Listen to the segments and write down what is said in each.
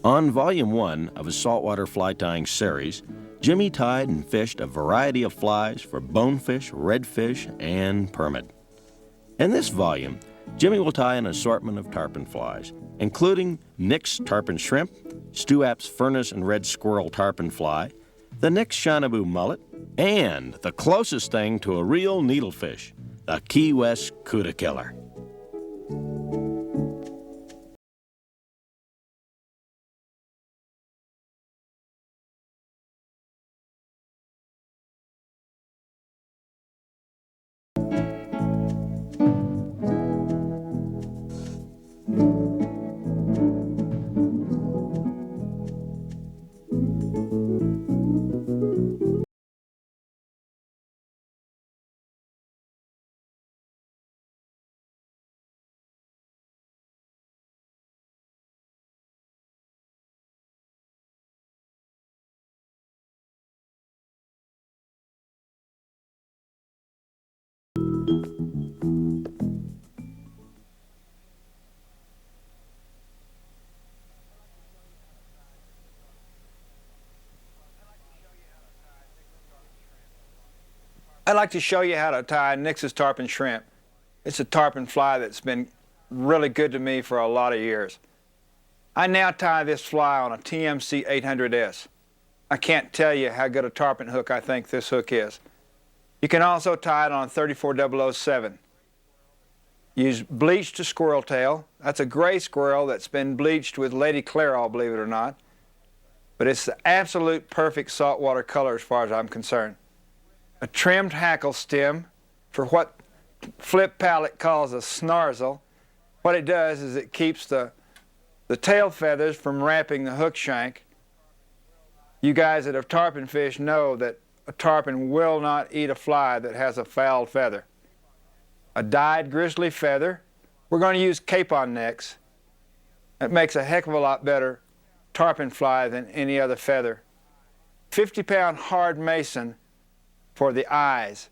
On Volume 1 of his saltwater fly tying series, Jimmy tied and fished a variety of flies for bonefish, redfish, and permit. In this volume, Jimmy will tie an assortment of tarpon flies, including Nix tarpon shrimp, Stuap's furnace and red squirrel tarpon fly, the Nix Shanaboo mullet, and the closest thing to a real needlefish, the Key West Cuda Killer. I'd like to show you how to tie Nix's tarpon shrimp. It's a tarpon fly that's been really good to me for a lot of years. I now tie this fly on a TMC 800S. I can't tell you how good a tarpon hook I think this hook is. You can also tie it on a 34007. Use bleached squirrel tail. That's a gray squirrel that's been bleached with Lady Clairol, believe it or not. But it's the absolute perfect saltwater color as far as I'm concerned. A trimmed hackle stem for what Flip Pallet calls a snarzel. What it does is it keeps the tail feathers from wrapping the hook shank. You guys that have tarpon fish know that a tarpon will not eat a fly that has a fouled feather. A dyed grizzly feather. We're going to use capon necks. It makes a heck of a lot better tarpon fly than any other feather. 50-pound hard mason for the eyes.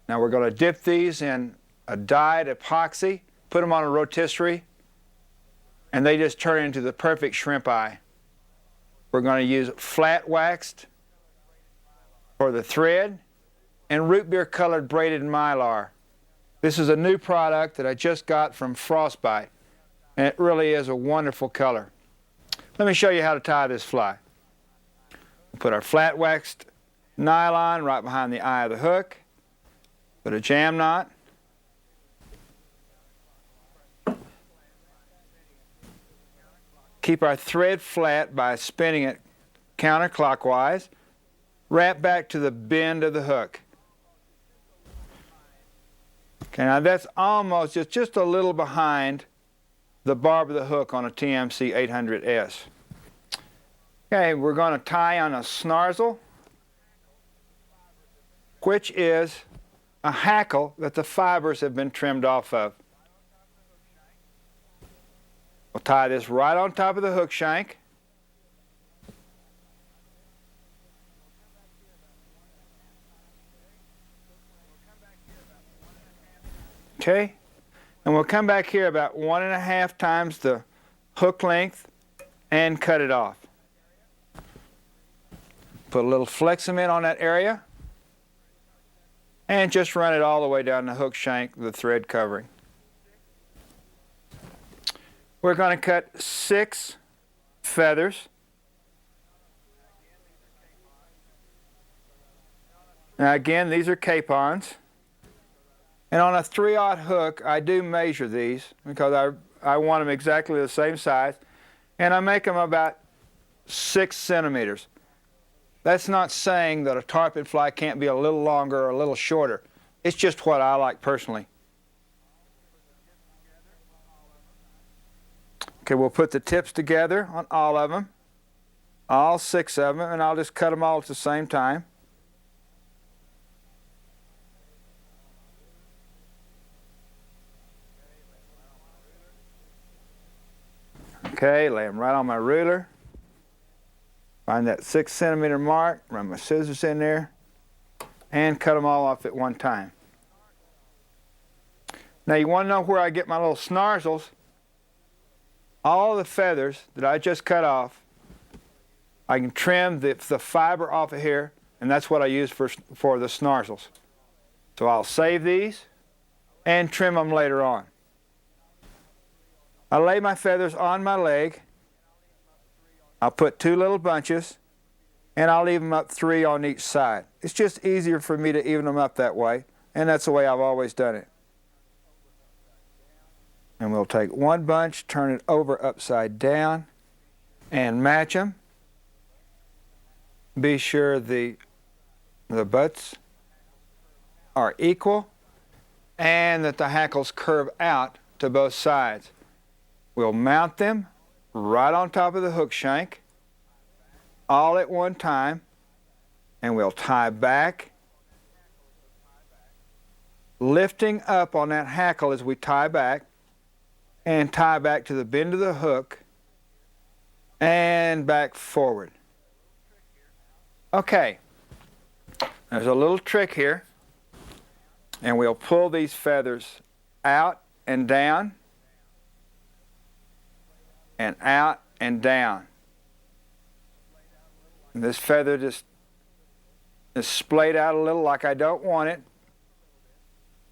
Now we're going to dip these in a dyed epoxy, put them on a rotisserie, and they just turn into the perfect shrimp eye. We're going to use flat waxed for the thread and root beer colored braided mylar. This is a new product that I just got from Frostbite, and it really is a wonderful color. Let me show you how to tie this fly. We'll put our flat waxed nylon right behind the eye of the hook. Put a jam knot. Keep our thread flat by spinning it counterclockwise. Wrap back to the bend of the hook. Okay, now that's almost just a little behind the barb of the hook on a TMC 800S. Okay, we're going to tie on a snarzel, which is a hackle that the fibers have been trimmed off of. We'll tie this right on top of the hook shank. Okay, and we'll come back here about 1.5 times the hook length and cut it off. Put a little flex cement on that area and just run it all the way down the hook shank, the thread covering. We're going to cut 6 feathers. Now again, these are capons. And on a 3/0 hook, I do measure these because I want them exactly the same size. And I make them about 6 centimeters. That's not saying that a tarpon fly can't be a little longer or a little shorter. It's just what I like personally. Okay, we'll put the tips together on all of them, all 6 of them, and I'll just cut them all at the same time. Okay, lay them right on my ruler. Find that 6 centimeter mark, run my scissors in there, and cut them all off at one time. Now you want to know where I get my little snarzels. All the feathers that I just cut off I can trim the fiber off of here, and that's what I use for the snarsels. So I'll save these and trim them later on. I lay my feathers on my leg. I'll put 2 little bunches, and I'll leave them up 3 on each side. It's just easier for me to even them up that way, and that's the way I've always done it. And we'll take 1 bunch, turn it over upside down, and match them. Be sure the butts are equal and that the hackles curve out to both sides. We'll mount them right on top of the hook shank, all at one time, and we'll tie back, lifting up on that hackle as we tie back, and tie back to the bend of the hook and back forward. Okay, there's a little trick here, and we'll pull these feathers out and down, and out and down. And this feather just is splayed out a little like I don't want it,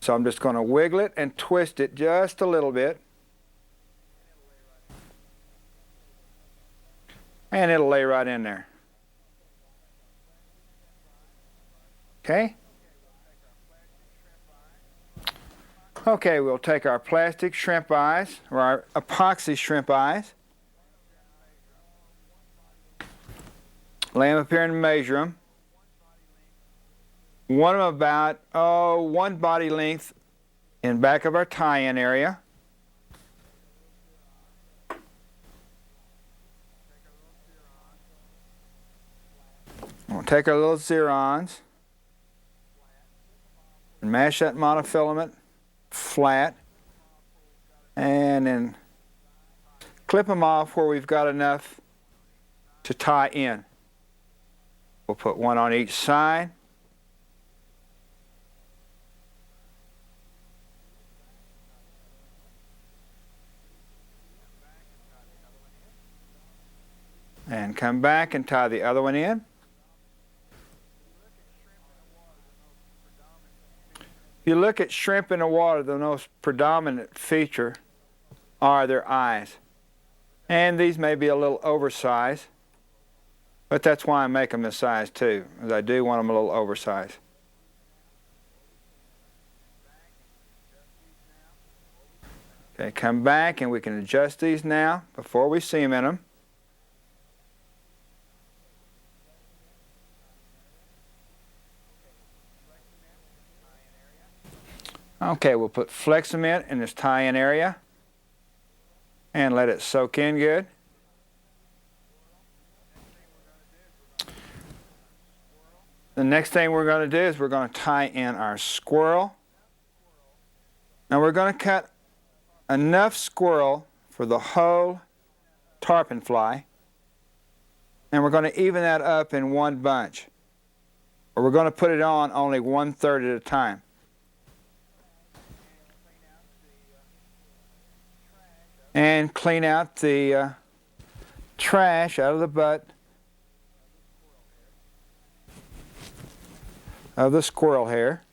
so I'm just going to wiggle it and twist it just a little bit, and it'll lay right in there. Okay? Okay, we'll take our plastic shrimp eyes, or our epoxy shrimp eyes, lay them up here and measure them. One of them about, 1 body length in back of our tie-in area. We'll take our little zirons and mash that monofilament flat, and then clip them off where we've got enough to tie in. We'll put 1 on each side. And come back and tie the other one in. If you look at shrimp in the water, the most predominant feature are their eyes. And these may be a little oversized, but that's why I make them this size too, because I do want them a little oversized. Okay, come back and we can adjust these now before we seam in them. Okay, we'll put Flexament in this tie-in area and let it soak in good. The next thing we're going to do is we're going to tie in our squirrel. Now we're going to cut enough squirrel for the whole tarpon fly, and we're going to even that up in 1 bunch. Or we're going to put it on only 1/3 at a time. And clean out the trash out of the butt of the squirrel hair.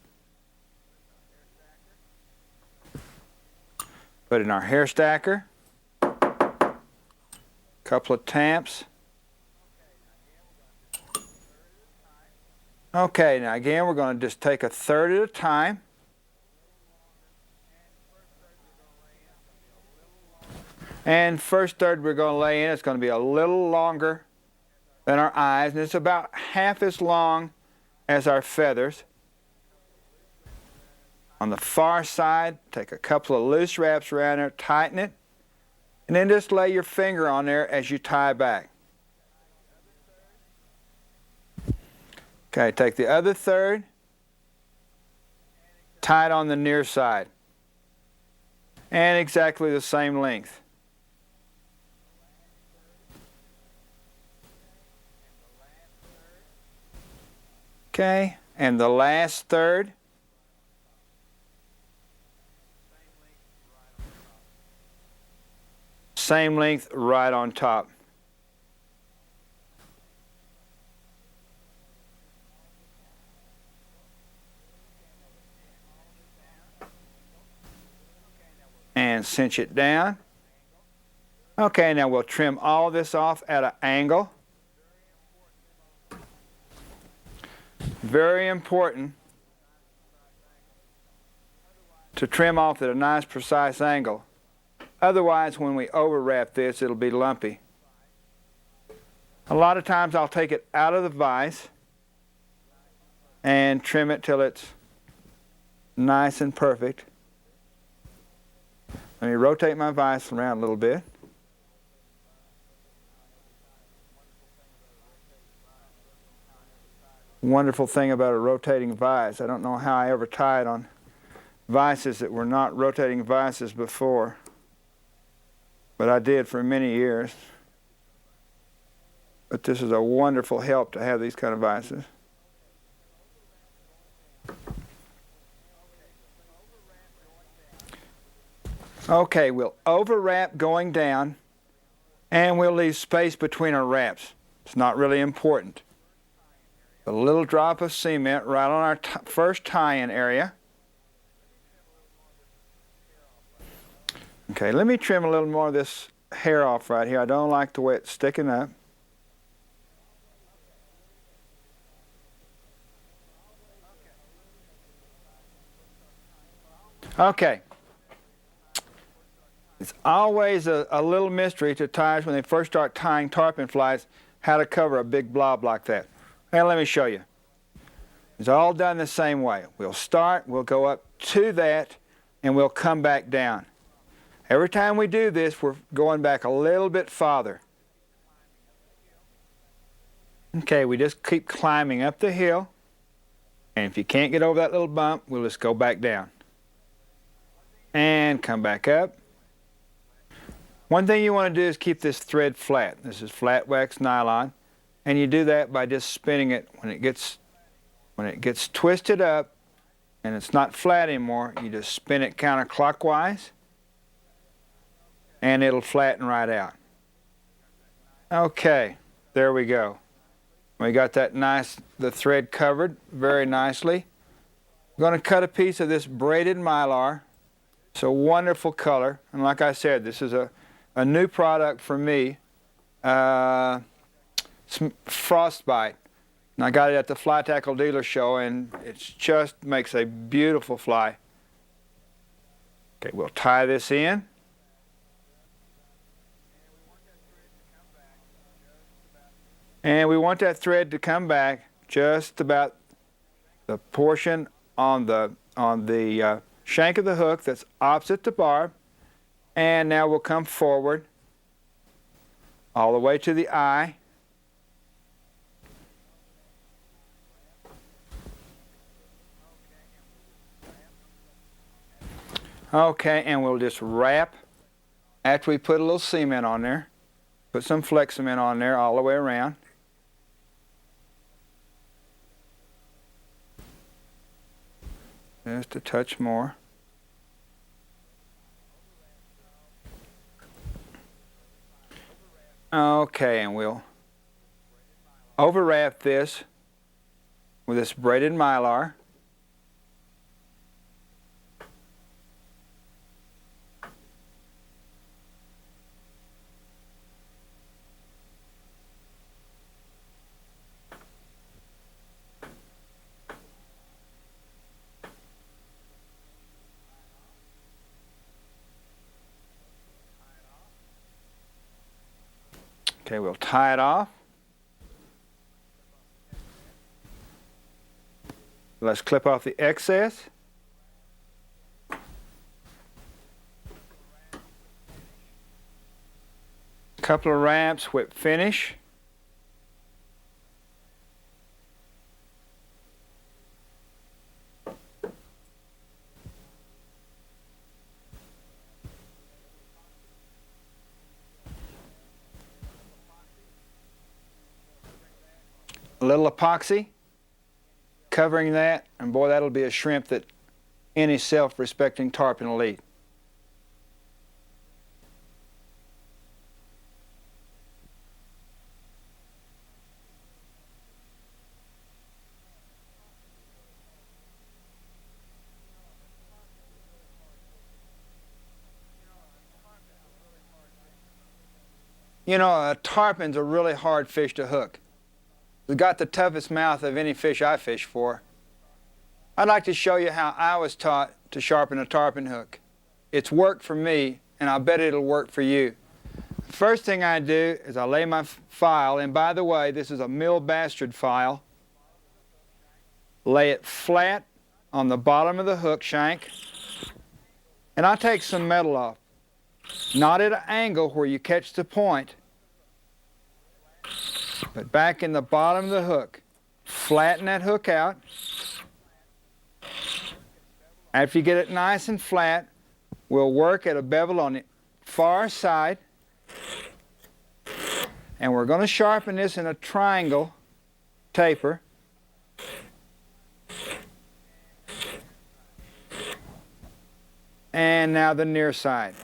Put in our hair stacker, couple of tamps. Okay, now again we're going to just take 1/3 at a time. And first third we're going to lay in, it's going to be a little longer than our eyes, and it's about half as long as our feathers. On the far side, take a couple of loose wraps around there, tighten it, and then just lay your finger on there as you tie back. Okay, take the other third, tie it on the near side, and exactly the same length. Okay, and the last third. Same length right on top. and cinch it down. Okay, now we'll trim all this off at an angle. Very important to trim off at a nice precise angle. Otherwise, when we overwrap this, it'll be lumpy. A lot of times I'll take it out of the vise and trim it till it's nice and perfect. Let me rotate my vise around a little bit. Wonderful thing about a rotating vise. I don't know how I ever tied on vices that were not rotating vices before, but I did for many years. But this is a wonderful help to have these kind of vices. Okay, we'll overwrap going down, and we'll leave space between our wraps. It's not really important. A little drop of cement right on our first tie-in area. Okay, let me trim a little more of this hair off right here. I don't like the way it's sticking up. Okay. It's always a little mystery to tyers when they first start tying tarpon flies how to cover a big blob like that. Well, let me show you. It's all done the same way. We'll start, we'll go up to that, and we'll come back down. Every time we do this, we're going back a little bit farther. Okay, we just keep climbing up the hill, and if you can't get over that little bump, we'll just go back down. And come back up. One thing you want to do is keep this thread flat. This is flat wax nylon, and you do that by just spinning it. When it gets twisted up and it's not flat anymore, you just spin it counterclockwise, and it'll flatten right out. Okay, there we go. We got that the thread covered very nicely. I'm going to cut a piece of this braided mylar. It's a wonderful color, and like I said, this is a new product for me, Frostbite. And I got it at the Fly Tackle Dealer Show, and it just makes a beautiful fly. Okay, we'll tie this in. And we want that thread to come back just about the portion on the shank of the hook that's opposite the barb. And now we'll come forward all the way to the eye. Okay, and we'll just wrap after we put a little cement on there. Put some flex cement on there all the way around. Just a touch more. Okay, and we'll overwrap this with this braided mylar. Okay, we'll tie it off. Let's clip off the excess. Couple of wraps, whip finish. A little epoxy covering that, and boy, that'll be a shrimp that any self-respecting tarpon will eat. You know, a tarpon's a really hard fish to hook. It's got the toughest mouth of any fish I fish for. I'd like to show you how I was taught to sharpen a tarpon hook. It's worked for me, and I bet it'll work for you. First thing I do is I lay my file, and by the way, this is a mill bastard file. Lay it flat on the bottom of the hook shank, and I take some metal off. Not at an angle where you catch the point, but back in the bottom of the hook. Flatten that hook out. After you get it nice and flat, we'll work at a bevel on the far side, and we're going to sharpen this in a triangle taper. And now the near side.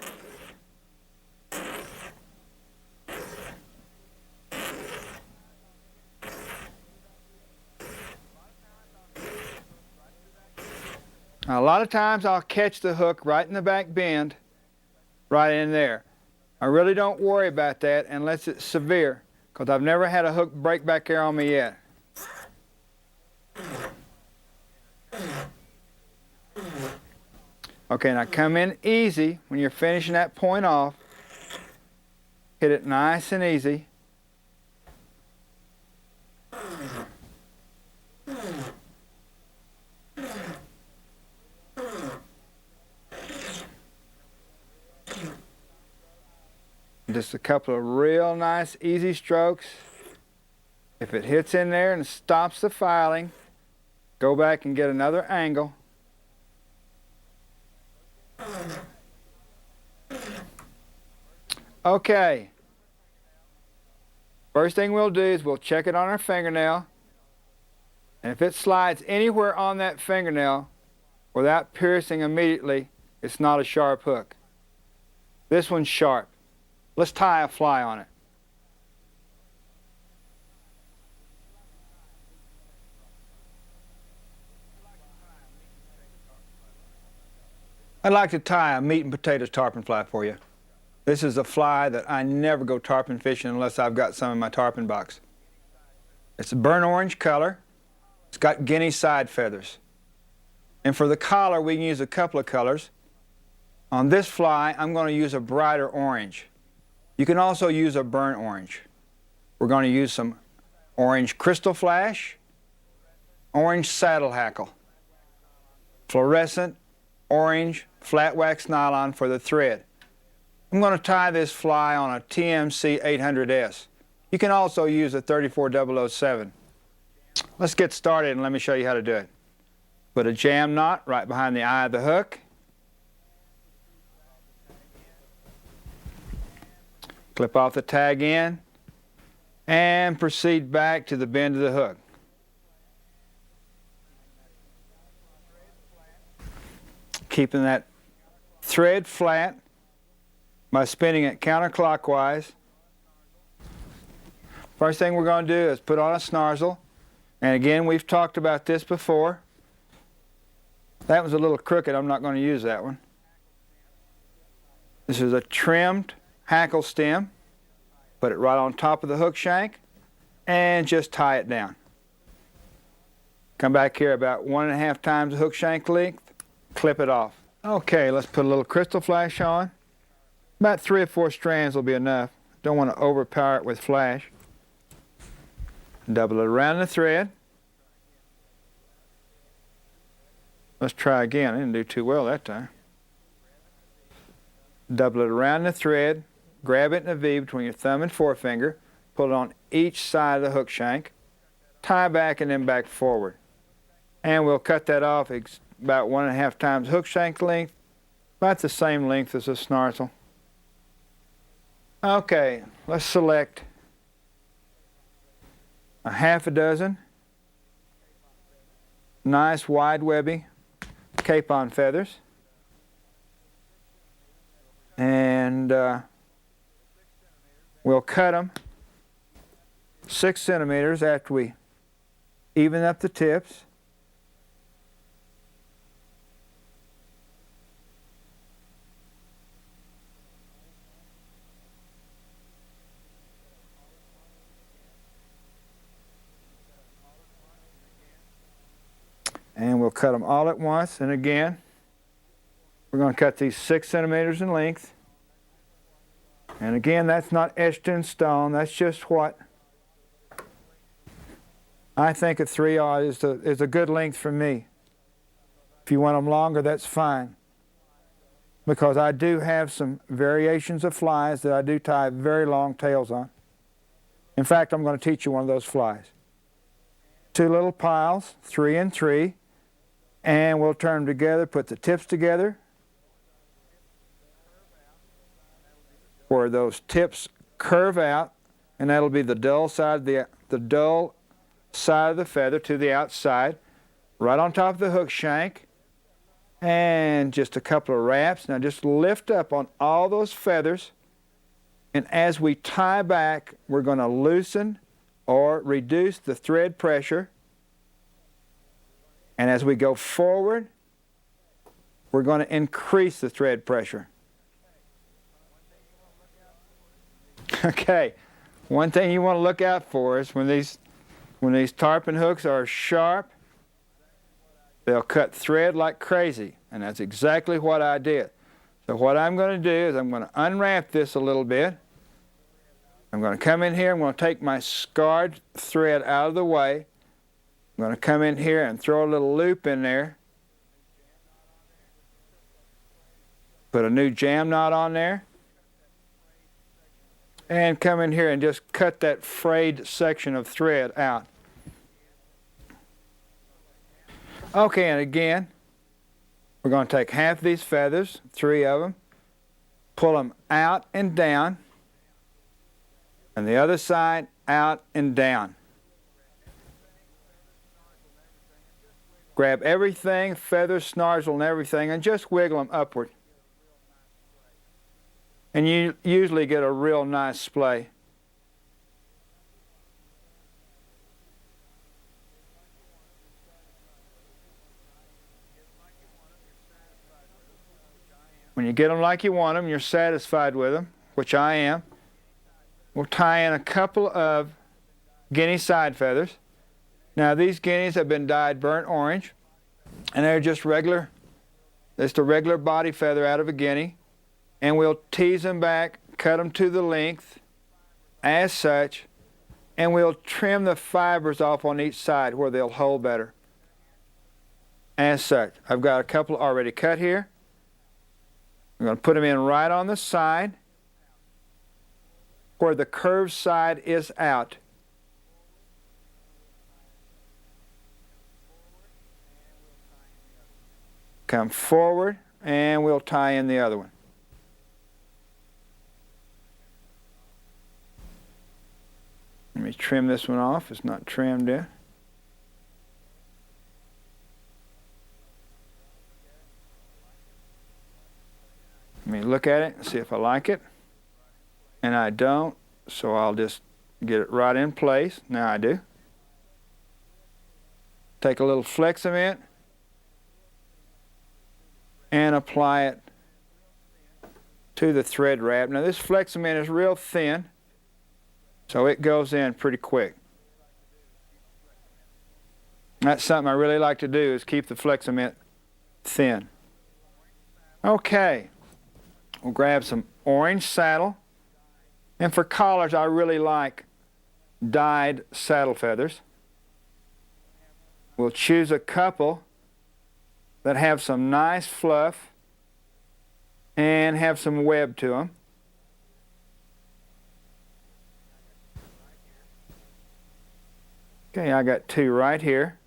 Now, a lot of times I'll catch the hook right in the back bend, right in there. I really don't worry about that unless it's severe, because I've never had a hook break back there on me yet. Okay, now come in easy when you're finishing that point off. Hit it nice and easy. Just a couple of real nice, easy strokes. If it hits in there and stops the filing, go back and get another angle. Okay. First thing we'll do is we'll check it on our fingernail. And if it slides anywhere on that fingernail without piercing immediately, it's not a sharp hook. This one's sharp. Let's tie a fly on it. I'd like to tie a meat and potatoes tarpon fly for you. This is a fly that I never go tarpon fishing unless I've got some in my tarpon box. It's a burnt orange color. It's got guinea side feathers. And for the collar, we can use a couple of colors. On this fly, I'm going to use a brighter orange. You can also use a burnt orange. We're going to use some orange crystal flash, orange saddle hackle, fluorescent orange flat wax nylon for the thread. I'm going to tie this fly on a TMC 800S. You can also use a 34007. Let's get started and let me show you how to do it. Put a jam knot right behind the eye of the hook. Clip off the tag end and proceed back to the bend of the hook. Keeping that thread flat by spinning it counterclockwise. First thing we're going to do is put on a snarzel. And again, we've talked about this before. That was a little crooked. I'm not going to use that one. This is a trimmed hackle stem. Put it right on top of the hook shank and just tie it down. Come back here about 1.5 times the hook shank length. Clip it off. Okay, let's put a little crystal flash on. About 3 or 4 strands will be enough. Don't want to overpower it with flash. Double it around the thread. Let's try again. I didn't do too well that time. Double it around the thread. Grab it in a V between your thumb and forefinger. Pull it on each side of the hook shank. Tie back and then back forward. And we'll cut that off about 1.5 times hook shank length. About the same length as a snarzel. Okay, let's select a 1/2 nice wide webby capon feathers. And we'll cut them 6 centimeters after we even up the tips. cut them all at once, and again, we're going to cut these 6 centimeters in length. And again, that's not etched in stone, that's just what I think a 3/0 is a good length for me. If you want them longer, that's fine. Because I do have some variations of flies that I do tie very long tails on. In fact, I'm going to teach you one of those flies. 2 little piles, 3 and 3, and we'll turn them together, put the tips together, where those tips curve out, and that'll be the dull side of the feather to the outside, right on top of the hook shank, and just a couple of wraps. Now just lift up on all those feathers, and as we tie back, we're going to loosen or reduce the thread pressure, and as we go forward, we're going to increase the thread pressure. Okay, one thing you want to look out for is when these tarpon hooks are sharp, they'll cut thread like crazy, and that's exactly what I did. So what I'm going to do is I'm going to unwrap this a little bit. I'm going to come in here, I'm going to take my scarred thread out of the way. I'm going to come in here and throw a little loop in there. Put a new jam knot on there. And come in here and just cut that frayed section of thread out. Okay, and again, we're going to take half these feathers, 3 of them, pull them out and down, and the other side out and down. Grab everything, feathers, snarl, and everything, and just wiggle them upward. And you usually get a real nice splay. When you get them like you want them, you're satisfied with them, which I am. We'll tie in a couple of guinea side feathers. Now these guineas have been dyed burnt orange, and they're just regular, just a regular body feather out of a guinea. And we'll tease them back, cut them to the length as such, and we'll trim the fibers off on each side where they'll hold better as such. I've got a couple already cut here. I'm going to put them in right on the side where the curved side is out. Come forward and we'll tie in the other one. Let me trim this one off. It's not trimmed yet. Let me look at it and see if I like it. And I don't, so I'll just get it right in place. Now I do. Take a little flex cement and apply it to the thread wrap. Now this flex cement is real thin, so it goes in pretty quick. That's something I really like to do, is keep the flex cement thin. Okay, we'll grab some orange saddle. And for collars, I really like dyed saddle feathers. We'll choose a couple that have some nice fluff and have some web to them. Okay, I got 2 right here.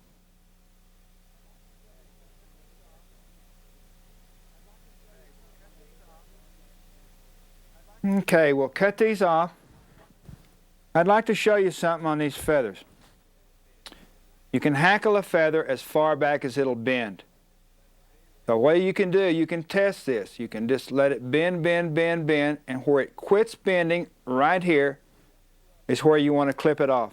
Okay, we'll cut these off. I'd like to show you something on these feathers. You can hackle a feather as far back as it'll bend. The way you can do, you can test this. You can just let it bend, bend, bend, bend, and where it quits bending, right here, is where you want to clip it off.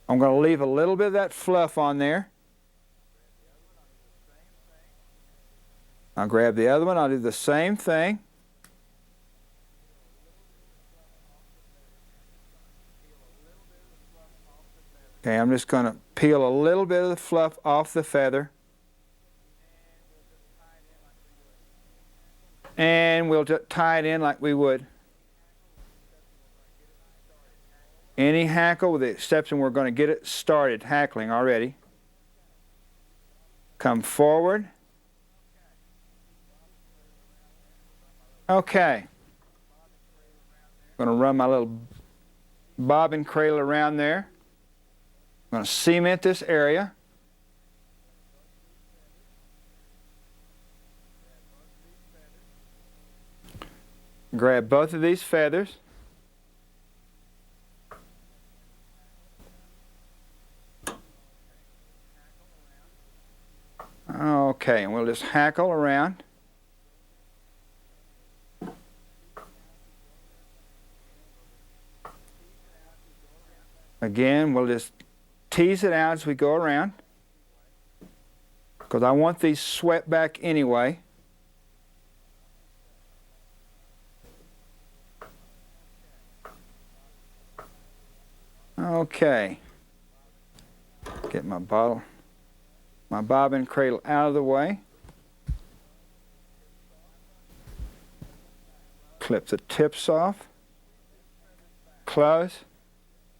I'm going to leave a little bit of that fluff on there. I'll grab the other one, I'll do the same thing. Okay, I'm just going to peel a little bit of the fluff off the feather. And we'll just tie it in like we would any hackle, with the exception we're going to get it started hackling already. Come forward. Okay. I'm going to run my little bobbin cradle around there. I'm going to cement this area. Grab both of these feathers. Okay, and we'll just hackle around. Again, we'll just tease it out as we go around, because I want these swept back anyway. Okay. Get my bobbin cradle out of the way. Clip the tips off. Close.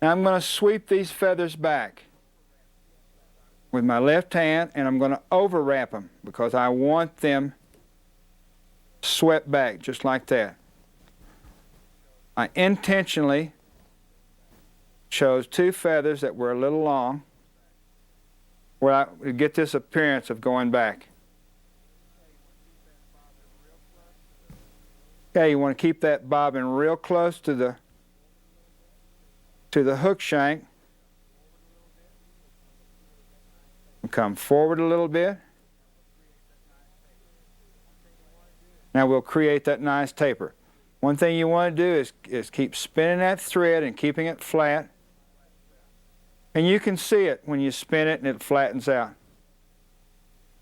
Now I'm going to sweep these feathers back with my left hand, and I'm going to overwrap them because I want them swept back just like that. I intentionally chose two feathers that were a little long where I would get this appearance of going back. Okay, you want to keep that bobbin real close to the hook shank. Come forward a little bit. Now we'll create that nice taper. One thing you want to do is keep spinning that thread and keeping it flat. And you can see it when you spin it and it flattens out.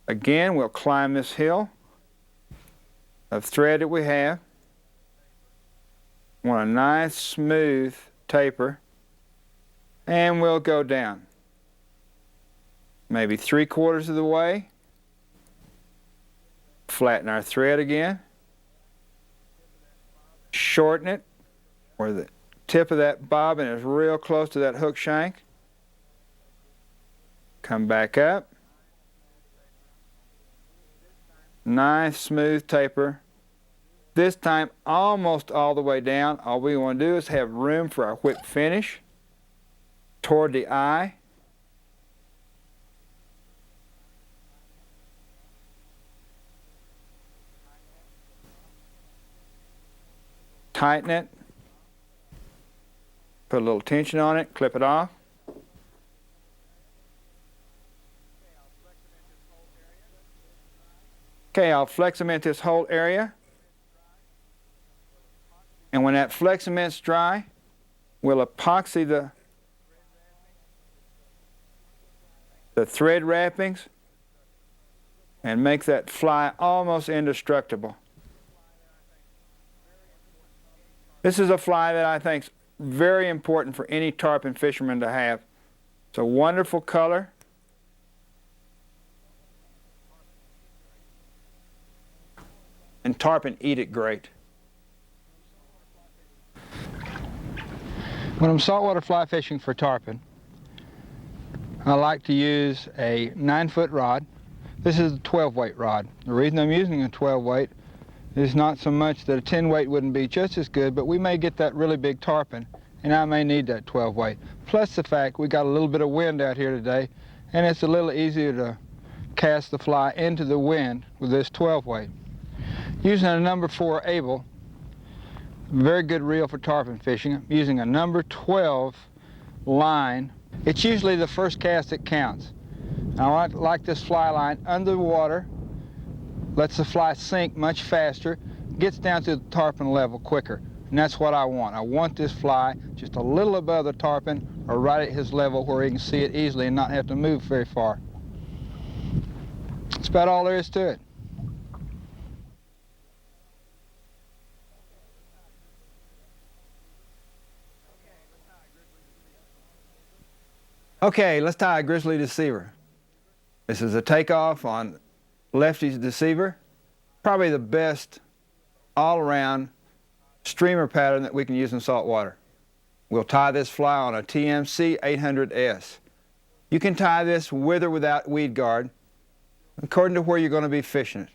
Again, we'll climb this hill of thread that we have. Want a nice smooth taper. And we'll go down. Maybe 3/4 of the way. Flatten our thread again. Shorten it where the tip of that bobbin is real close to that hook shank. Come back up. Nice smooth taper. This time almost all the way down. All we want to do is have room for our whip finish toward the eye. Tighten it. Put a little tension on it, clip it off. Okay, I'll flex cement this whole area. And when that flex cement's dry, we'll epoxy the thread wrappings and make that fly almost indestructible. This is a fly that I think is very important for any tarpon fisherman to have. It's a wonderful color. And tarpon eat it great. When I'm saltwater fly fishing for tarpon, I like to use a 9-foot rod. This is a 12-weight rod. The reason I'm using a 12-weight is not so much that a 10-weight wouldn't be just as good, but we may get that really big tarpon, and I may need that 12-weight. Plus the fact we got a little bit of wind out here today, and it's a little easier to cast the fly into the wind with this 12-weight. Using a number 4 Able, very good reel for tarpon fishing. I'm using a number 12 line. It's usually the first cast that counts. I like this fly line under the water, lets the fly sink much faster, gets down to the tarpon level quicker. And that's what I want. I want this fly just a little above the tarpon or right at his level where he can see it easily and not have to move very far. That's about all there is to it. Okay, let's tie a grizzly deceiver. This is a takeoff on Lefty's deceiver. Probably the best all-around streamer pattern that we can use in saltwater. We'll tie this fly on a TMC 800S. You can tie this with or without weed guard, according to where you're going to be fishing it.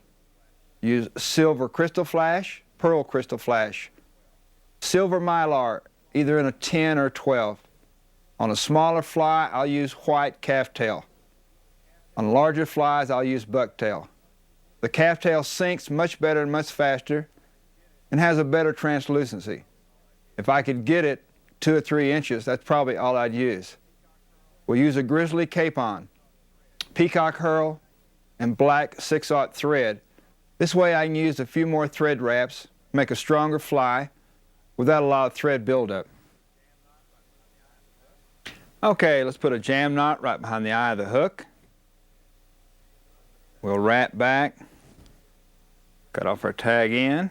Use silver crystal flash, pearl crystal flash, silver mylar, either in a 10 or 12. On a smaller fly, I'll use white calftail. On larger flies, I'll use bucktail. The calftail sinks much better and much faster and has a better translucency. If I could get it 2 or 3 inches, that's probably all I'd use. We'll use a grizzly capon, peacock herl, and black 6/0 thread. This way I can use a few more thread wraps, make a stronger fly without a lot of thread buildup. Okay, let's put a jam knot right behind the eye of the hook. We'll wrap back, cut off our tag end,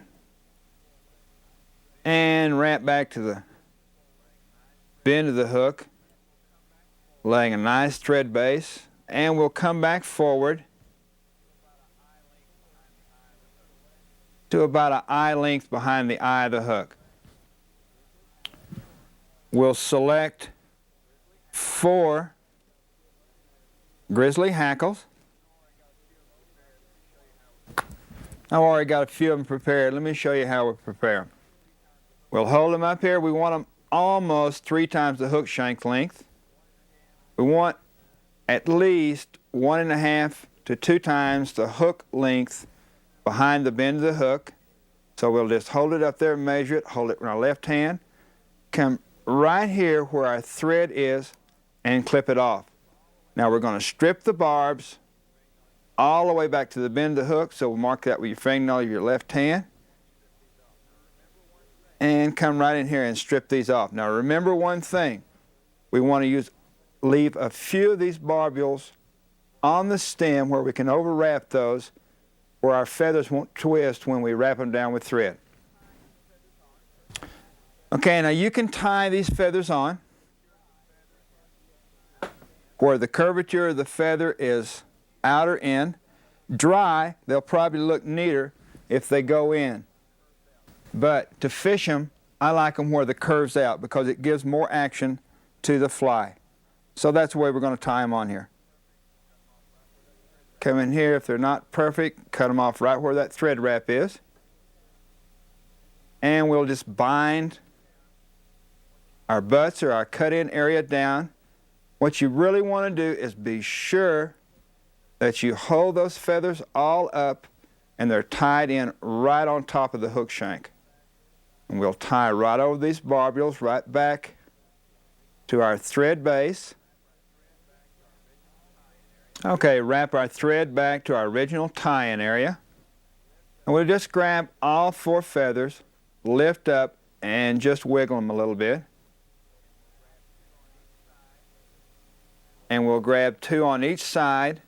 and wrap back to the bend of the hook, laying a nice thread base, and we'll come back forward to about an eye length behind the eye of the hook. We'll select 4 grizzly hackles. I've already got a few of them prepared. Let me show you how we prepare them. We'll hold them up here. We want them almost 3 times the hook shank length. We want at least 1.5 to 2 times the hook length behind the bend of the hook. So we'll just hold it up there, measure it, hold it in our left hand, come right here where our thread is, and clip it off. Now we're going to strip the barbs all the way back to the bend of the hook, so we'll mark that with your fingernail of your left hand, and come right in here and strip these off. Now remember one thing, we want to leave a few of these barbules on the stem where we can overwrap those, where our feathers won't twist when we wrap them down with thread. Okay, now you can tie these feathers on where the curvature of the feather is outer in. Dry, they'll probably look neater if they go in. But to fish them, I like them where the curve's out because it gives more action to the fly. So that's the way we're going to tie them on here. Come in here, if they're not perfect, cut them off right where that thread wrap is. And we'll just bind our butts or our cut-in area down. What you really want to do is be sure that you hold those feathers all up and they're tied in right on top of the hook shank. And we'll tie right over these barbules right back to our thread base. Okay, wrap our thread back to our original tie-in area. And we'll just grab all 4 feathers, lift up, and just wiggle them a little bit. And we'll grab 2 on each side,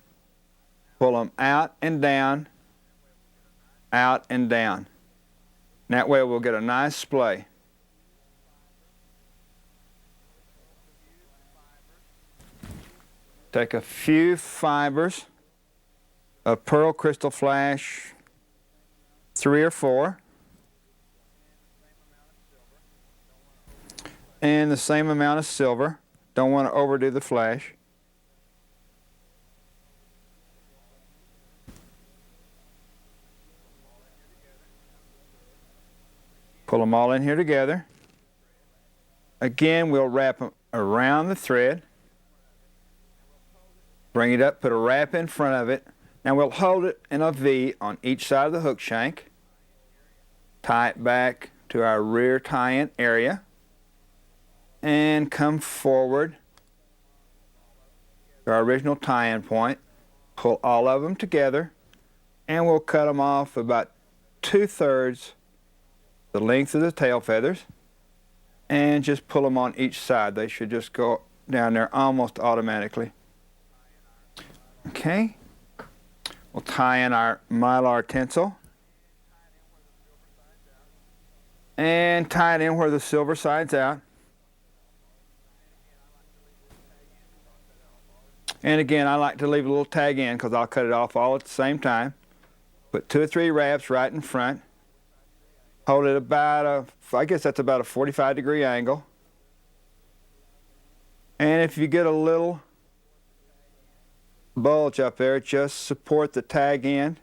pull them out and down, out and down. And that way we'll get a nice splay. Take a few fibers of pearl crystal flash, 3 or 4, and the same amount of silver. Don't want to overdo the flash. Pull them all in here together. Again, we'll wrap them around the thread. Bring it up, put a wrap in front of it. Now we'll hold it in a V on each side of the hook shank. Tie it back to our rear tie-in area. And come forward to our original tie-in point. Pull all of them together. And we'll cut them off about 2/3 the length of the tail feathers, and just pull them on each side. They should just go down there almost automatically. Okay, we'll tie in our mylar tinsel and tie it in where the silver side's out. And again, I like to leave a little tag in because I'll cut it off all at the same time. Put 2 or 3 wraps right in front. Hold it about I guess that's about a 45-degree angle. And if you get a little bulge up there, just support the tag end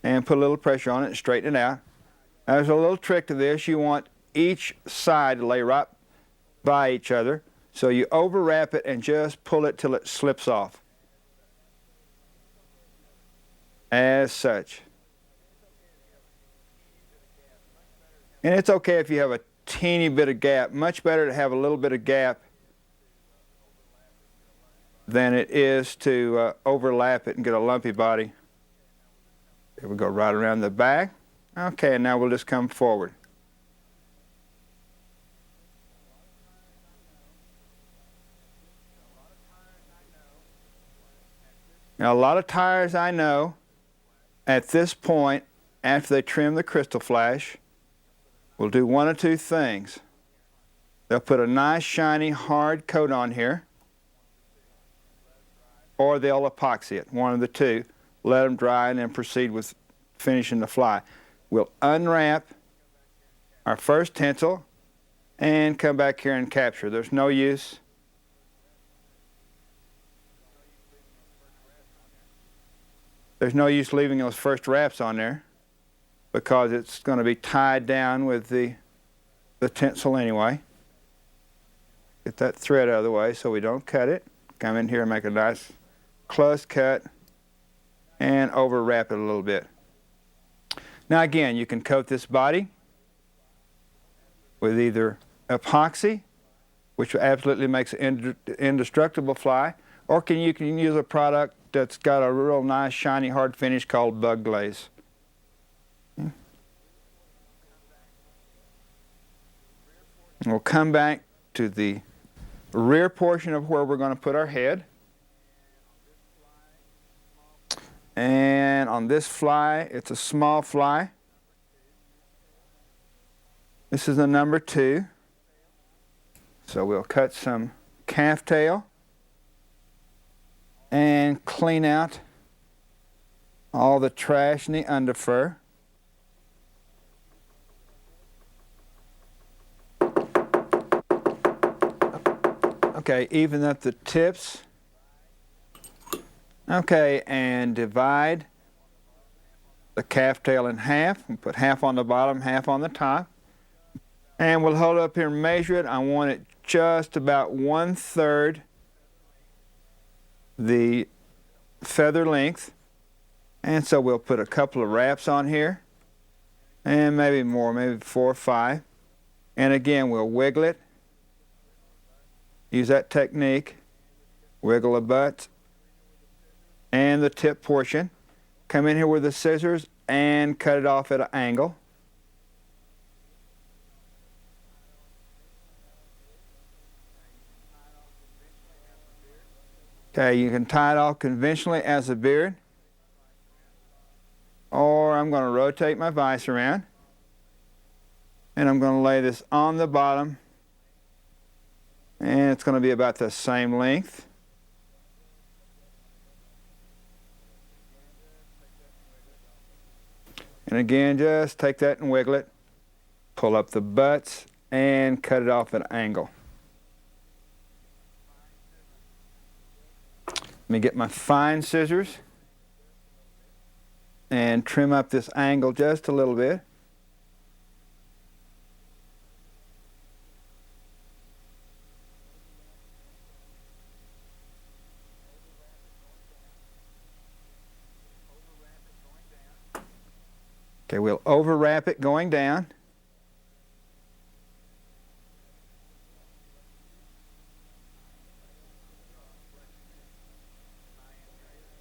and put a little pressure on it and straighten it out. Now, there's a little trick to this. You want each side to lay right by each other. So you overwrap it and just pull it till it slips off. As such. And it's okay if you have a teeny bit of gap. Much better to have a little bit of gap than it is to overlap it and get a lumpy body. Here we go right around the back. Okay, and now we'll just come forward. Now, a lot of tires I know at this point, after they trim the crystal flash, will do one of 2 things. They'll put a nice, shiny, hard coat on here, or they'll epoxy it, one of the 2. Let them dry and then proceed with finishing the fly. We'll unwrap our first tinsel and come back here and capture. There's no use leaving those first wraps on there because it's going to be tied down with the tinsel anyway. Get that thread out of the way so we don't cut it. Come in here and make a nice close cut and overwrap it a little bit. Now again, you can coat this body with either epoxy, which absolutely makes an indestructible fly, or you can use a product that's got a real nice, shiny, hard finish called bug glaze. And we'll come back to the rear portion of where we're going to put our head. And on this fly, it's a small fly. This is the number 2. So we'll cut some calf tail and clean out all the trash in the underfur. Okay, even up the tips. Okay, and divide the calf tail in half. And put half on the bottom, half on the top. And we'll hold it up here and measure it. I want it just about 1/3 the feather length. And so we'll put a couple of wraps on here. And maybe more, maybe 4 or 5. And again, we'll wiggle it. Use that technique. Wiggle the butts and the tip portion. Come in here with the scissors and cut it off at an angle. Okay, you can tie it off conventionally as a beard, or I'm going to rotate my vise around and I'm going to lay this on the bottom, and it's going to be about the same length. And again, just take that and wiggle it, pull up the butts, and cut it off at an angle. Let me get my fine scissors and trim up this angle just a little bit. Okay, we'll overwrap it going down.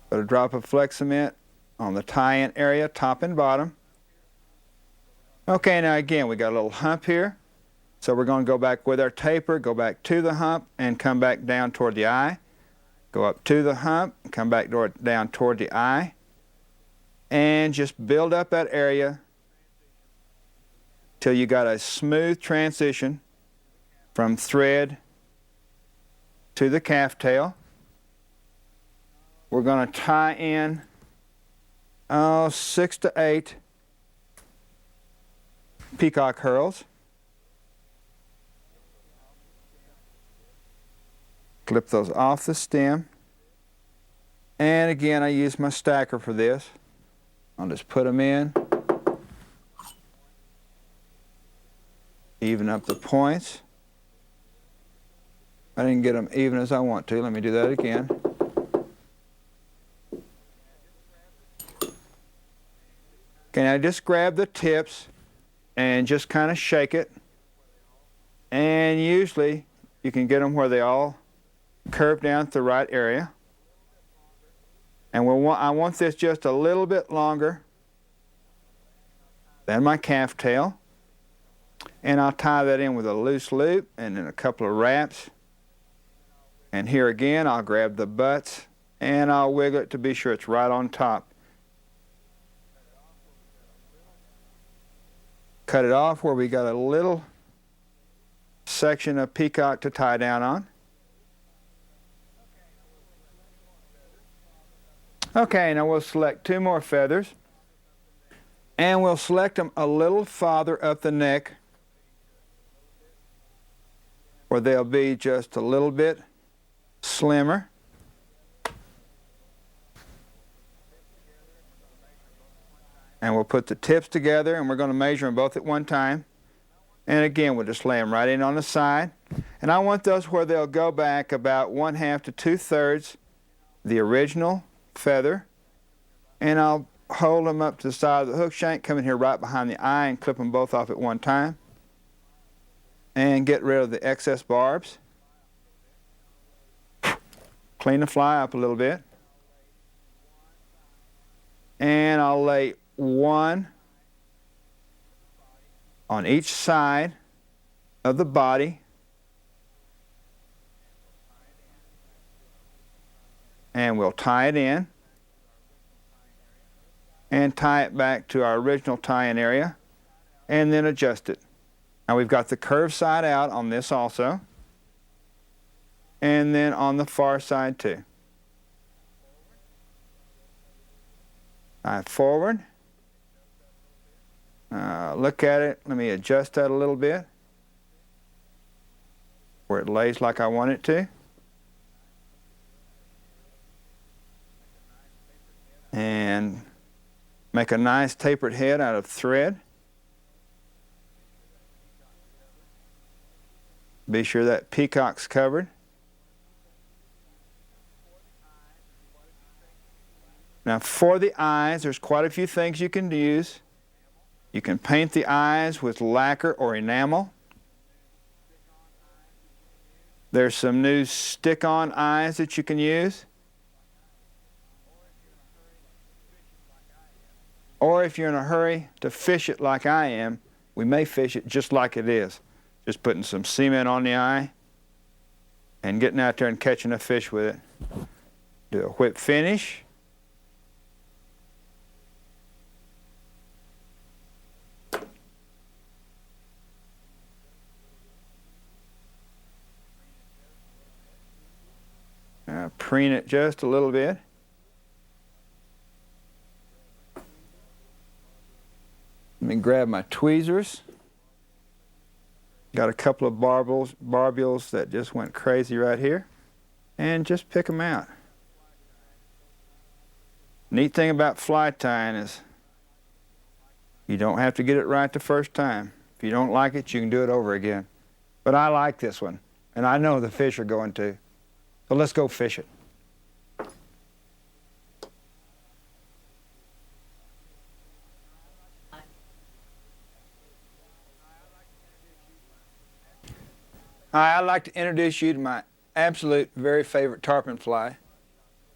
Put a drop of Flex Cement on the tie-in area, top and bottom. Okay, now again, we got a little hump here. So we're going to go back with our taper, go back to the hump, and come back down toward the eye. Go up to the hump, and come back down toward the eye. And just build up that area till you got a smooth transition from thread to the calf tail. We're going to tie in 6 to 8 peacock herls. Clip those off the stem. And again, I use my stacker for this. I'll just put them in. Even up the points. I didn't get them even as I want to. Let me do that again. Okay, now just grab the tips and just kind of shake it. And usually you can get them where they all curve down to the right area. And I want this just a little bit longer than my calf tail. And I'll tie that in with a loose loop and then a couple of wraps. And here again, I'll grab the butts and I'll wiggle it to be sure it's right on top. Cut it off where we got a little section of peacock to tie down on. Okay, now we'll select 2 more feathers, and we'll select them a little farther up the neck where they'll be just a little bit slimmer. And we'll put the tips together, and we're going to measure them both at one time. And again, we'll just lay them right in on the side. And I want those where they'll go back about 1/2 to 2/3 the original feather. And I'll hold them up to the side of the hook shank, come in here right behind the eye and clip them both off at one time. And get rid of the excess barbs. Clean the fly up a little bit. And I'll lay 1 on each side of the body. And we'll tie it in. And tie it back to our original tie-in area. And then adjust it. Now we've got the curved side out on this also. And then on the far side too. Tie forward. Look at it. Let me adjust that a little bit where it lays like I want it to. And make a nice tapered head out of thread. Be sure that peacock's covered. Now for the eyes, there's quite a few things you can use. You can paint the eyes with lacquer or enamel. There's some new stick-on eyes that you can use. Or if you're in a hurry to fish it like I am, we may fish it just like it is. Just putting some cement on the eye and getting out there and catching a fish with it. Do a whip finish. Preen it just a little bit. Let me grab my tweezers. Got a couple of barbules that just went crazy right here. And just pick them out. Neat thing about fly tying is you don't have to get it right the first time. If you don't like it, you can do it over again. But I like this one, and I know the fish are going to. So let's go fish it. Hi, I'd like to introduce you to my absolute very favorite tarpon fly,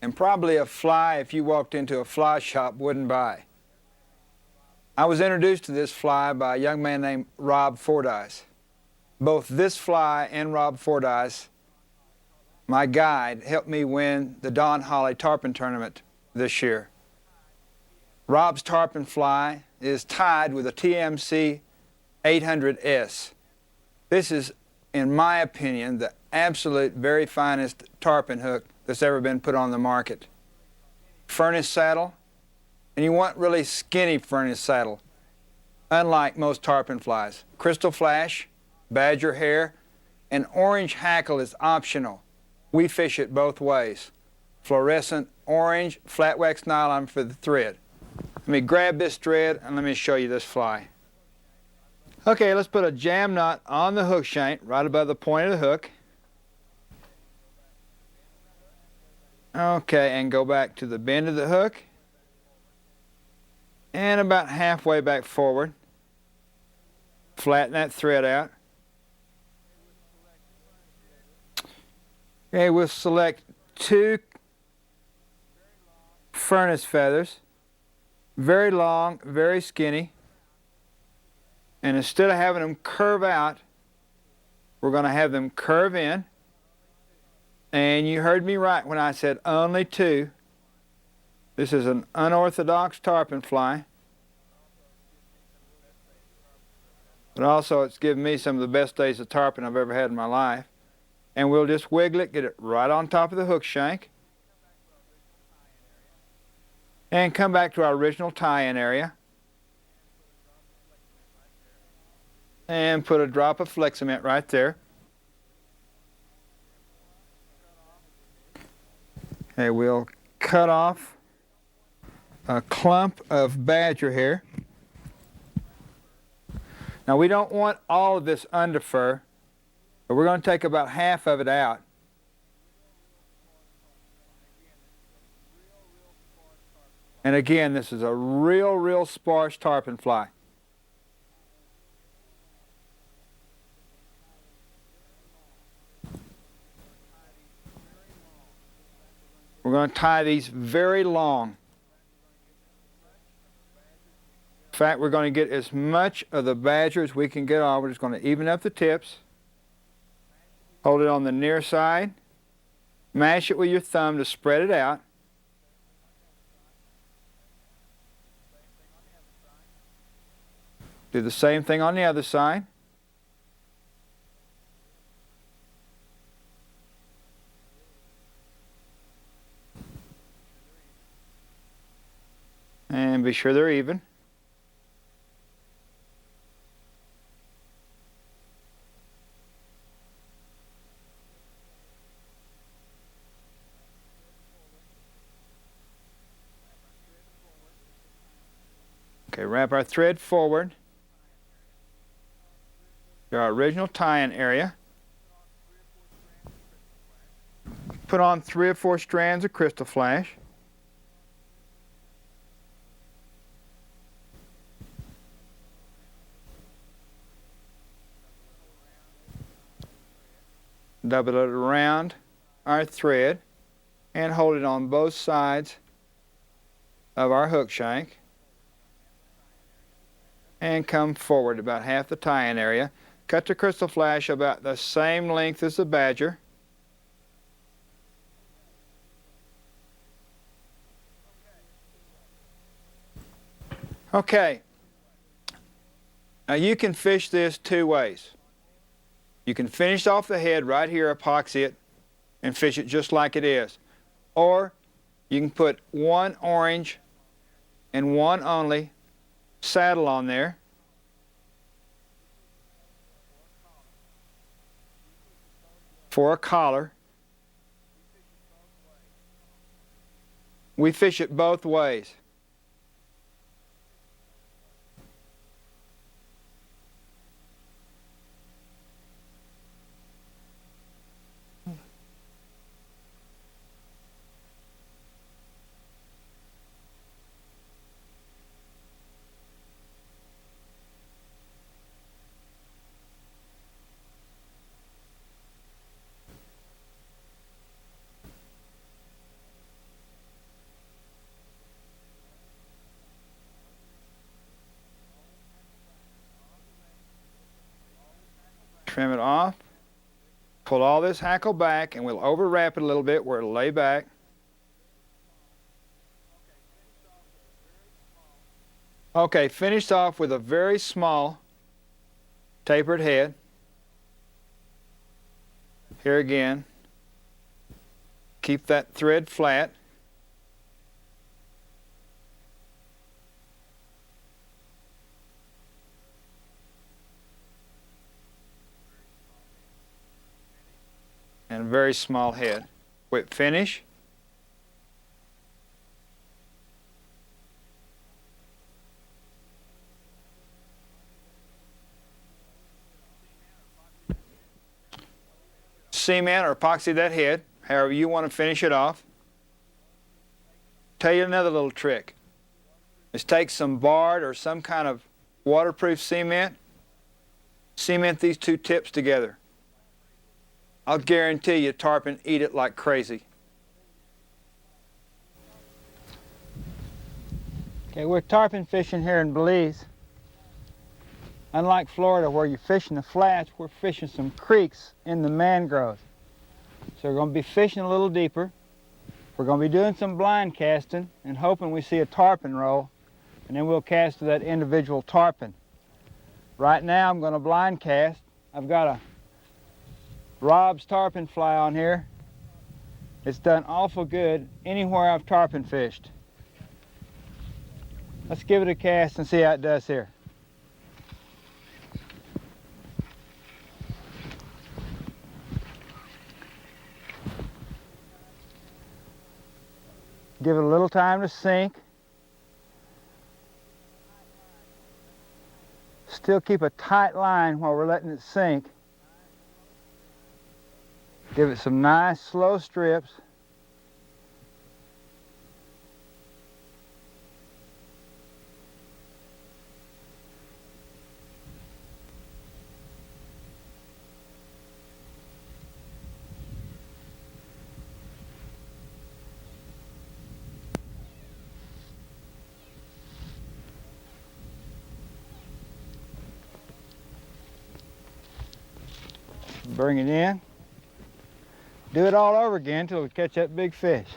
and probably a fly if you walked into a fly shop wouldn't buy. I was introduced to this fly by a young man named Rob Fordyce. Both this fly and Rob Fordyce, my guide, helped me win the Don Holly Tarpon Tournament this year. Rob's tarpon fly is tied with a TMC 800S. This is in my opinion, the absolute very finest tarpon hook that's ever been put on the market. Furnace saddle, and you want really skinny furnace saddle, unlike most tarpon flies. Crystal flash, badger hair, and orange hackle is optional. We fish it both ways. Fluorescent orange flat wax nylon for the thread. Let me grab this thread and let me show you this fly. Okay, let's put a jam knot on the hook shank right above the point of the hook. Okay, and go back to the bend of the hook and about halfway back forward. Flatten that thread out. Okay, we'll select 2 furnace feathers, very long, very skinny, and instead of having them curve out, we're going to have them curve in. And you heard me right when I said only 2. This is an unorthodox tarpon fly, but also it's given me some of the best days of tarpon I've ever had in my life. And we'll just wiggle it, get it right on top of the hook shank, and come back to our original tie-in area and put a drop of Flexament right there. Okay, we'll cut off a clump of badger hair. Now we don't want all of this underfur, but we're going to take about half of it out. And again, this is a real sparse tarpon fly. We're going to tie these very long. In fact, we're going to get as much of the badger as we can get on. We're just going to even up the tips. Hold it on the near side. Mash it with your thumb to spread it out. Do the same thing on the other side. And be sure they're even. Okay, wrap our thread forward to our original tie-in area. Put on 3 or 4 strands of crystal flash. Double it around our thread and hold it on both sides of our hook shank and come forward about half the tie-in area. Cut the crystal flash about the same length as the badger. Okay, now you can fish this 2 ways. You can finish off the head right here, epoxy it, and fish it just like it is. Or you can put 1 orange and 1 only saddle on there. For a collar. We fish it both ways. Trim it off, pull all this hackle back, and we'll overwrap it a little bit where it'll lay back. Okay, finished off with a very small tapered head. Here again, keep that thread flat. And a very small head. Whip finish. Cement or epoxy that head, however you want to finish it off. Tell you another little trick. Is take some barred or some kind of waterproof cement, cement these two tips together. I'll guarantee you tarpon eat it like crazy. Okay, we're tarpon fishing here in Belize. Unlike Florida where you're fishing the flats, we're fishing some creeks in the mangroves. So we're going to be fishing a little deeper. We're going to be doing some blind casting and hoping we see a tarpon roll, and then we'll cast to that individual tarpon. Right now I'm going to blind cast. I've got a Rob's tarpon fly on here. It's done awful good anywhere I've tarpon fished. Let's give it a cast and see how it does here. Give it a little time to sink. Still keep a tight line while we're letting it sink. Give it some nice slow strips. Bring it in. Do it all over again until we catch that big fish.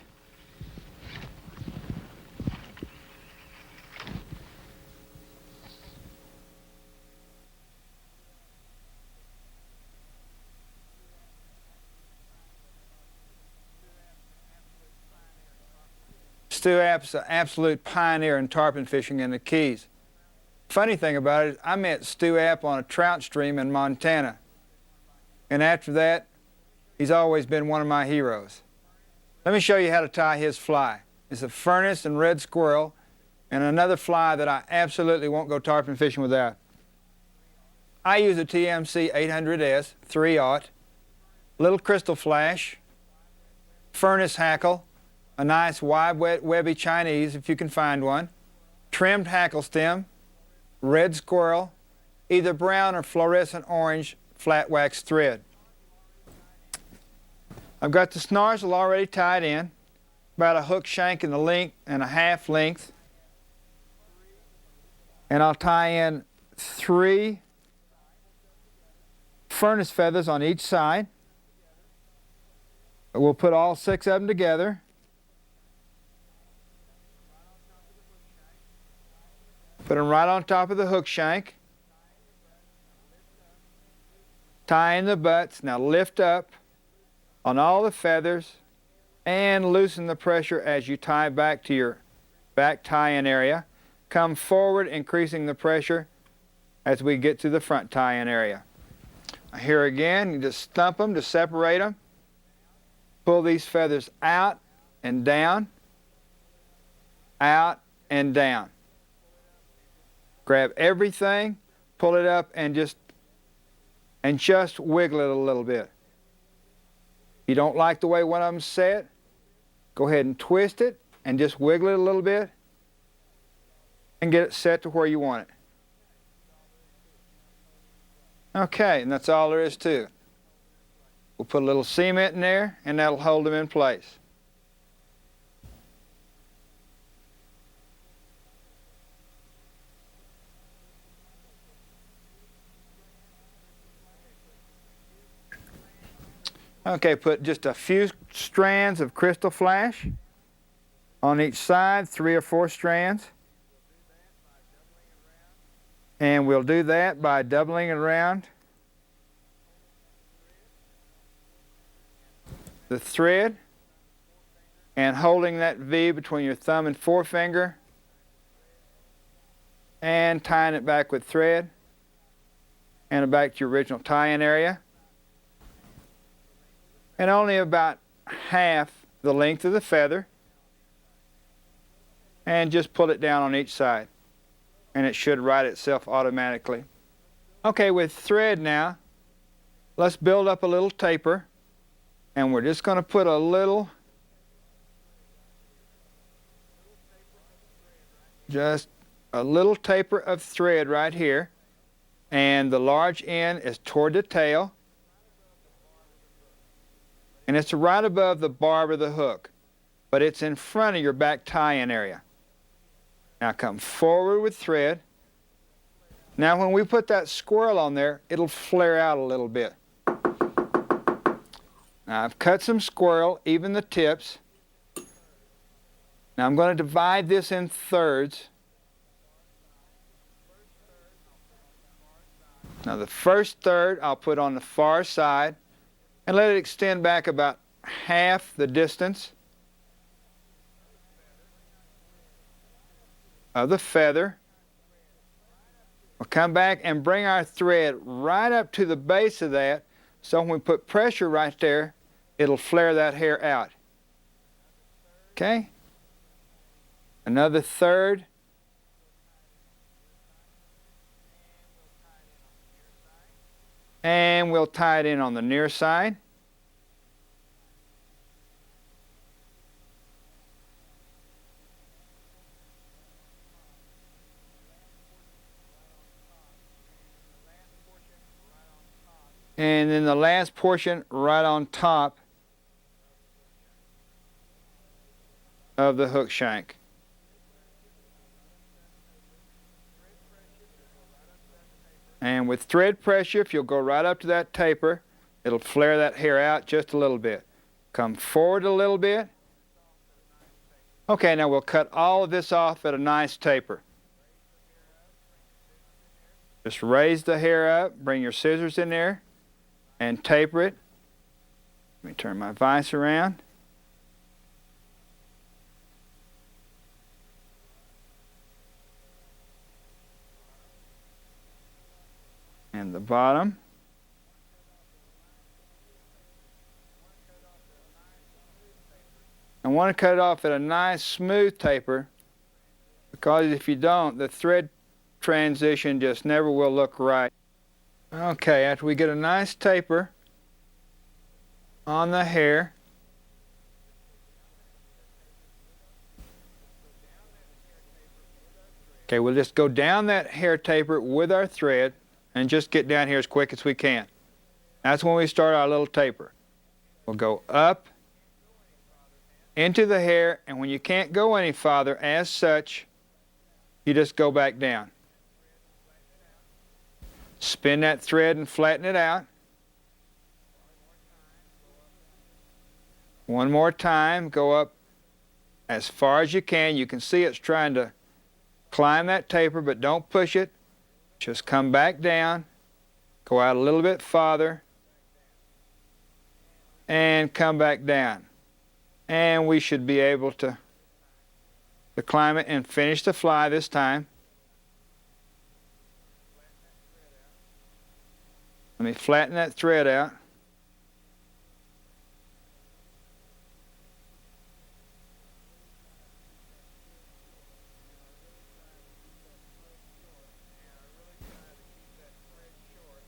Stu App's an absolute pioneer in tarpon fishing in the Keys. Funny thing about it is I met Stu App on a trout stream in Montana. And after that, he's always been one of my heroes. Let me show you how to tie his fly. It's a furnace and red squirrel and another fly that I absolutely won't go tarpon fishing without. I use a TMC 800S 3/0, little crystal flash, furnace hackle, a nice wide webby Chinese if you can find one, trimmed hackle stem, red squirrel, either brown or fluorescent orange flat wax thread. I've got the snorsel already tied in, about a hook shank in the length and a half length. And I'll tie in 3 furnace feathers on each side. We'll put all 6 of them together. Put them right on top of the hook shank. Tie in the butts. Now lift up on all the feathers and loosen the pressure as you tie back to your back tie-in area. Come forward, increasing the pressure as we get to the front tie-in area. Here again, you just thump them to separate them. Pull these feathers out and down, out and down. Grab everything, pull it up, and just wiggle it a little bit. If you don't like the way one of them's set, go ahead and twist it and just wiggle it a little bit and get it set to where you want it. Okay, and that's all there is to it. We'll put a little cement in there and that'll hold them in place. Okay, put just a few strands of crystal flash on each side, 3 or 4 strands. And we'll do that by doubling it around. the thread and holding that V between your thumb and forefinger and tying it back with thread and back to your original tie-in area. And only about half the length of the feather, and just pull it down on each side and it should right itself automatically. Okay, with thread now, let's build up a little taper, and we're just going to put a little, just a little taper of thread right here, and the large end is toward the tail, and it's right above the barb of the hook, but it's in front of your back tie-in area. Now come forward with thread. Now when we put that squirrel on there, it'll flare out a little bit. Now I've cut some squirrel, even the tips. Now I'm going to divide this in thirds. Now the first third I'll put on the far side and let it extend back about half the distance of the feather. We'll come back and bring our thread right up to the base of that, so when we put pressure right there, it'll flare that hair out. Okay? Another third. And we'll tie it in on the near side. And then the last portion right on top of the hook shank. And with thread pressure, if you'll go right up to that taper, it'll flare that hair out just a little bit. Come forward a little bit. Okay, now we'll cut all of this off at a nice taper. Just raise the hair up, bring your scissors in there, and taper it. Let me turn my vise around. And the bottom. I want to cut it off at a nice smooth taper, because if you don't, the thread transition just never will look right. Okay, after we get a nice taper on the hair, okay, we'll just go down that hair taper with our thread and just get down here as quick as we can. That's when we start our little taper. We'll go up into the hair, and when you can't go any farther as such, you just go back down. Spin that thread and flatten it out. One more time, go up as far as you can. You can see it's trying to climb that taper, but don't push it. Just come back down, go out a little bit farther, and come back down. And we should be able to climb it and finish the fly this time. Let me flatten that thread out.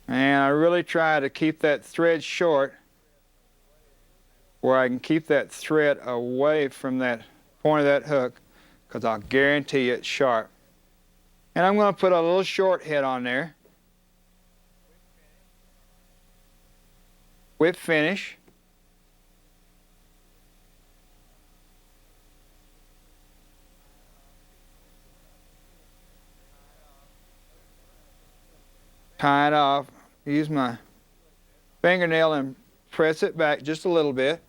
And I really try to keep that thread short, where I can keep that thread away from that point of that hook, because I'll guarantee it's sharp. And I'm going to put a little short head on there. Whip finish. Tie it off. Use my fingernail and press it back just a little bit.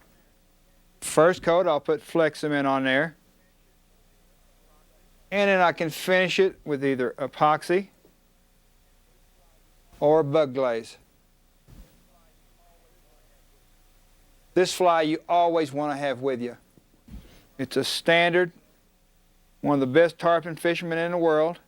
First coat, I'll put flex cement on there. And then I can finish it with either epoxy or bug glaze. This fly you always want to have with you. It's a standard, one of the best tarpon fishermen in the world.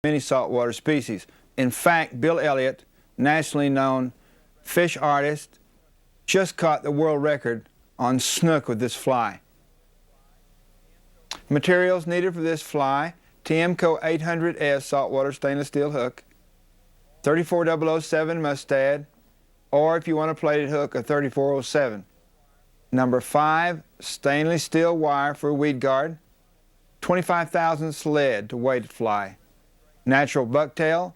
Many saltwater species. In fact, Bill Elliott, nationally known fish artist, just caught the world record on snook with this fly. Materials needed for this fly: TMCO 800S saltwater stainless steel hook, 34007 mustad, or if you want a plated hook, a 3407. Number 5, stainless steel wire for a weed guard, 25 thousandths lead to weighted fly, natural bucktail,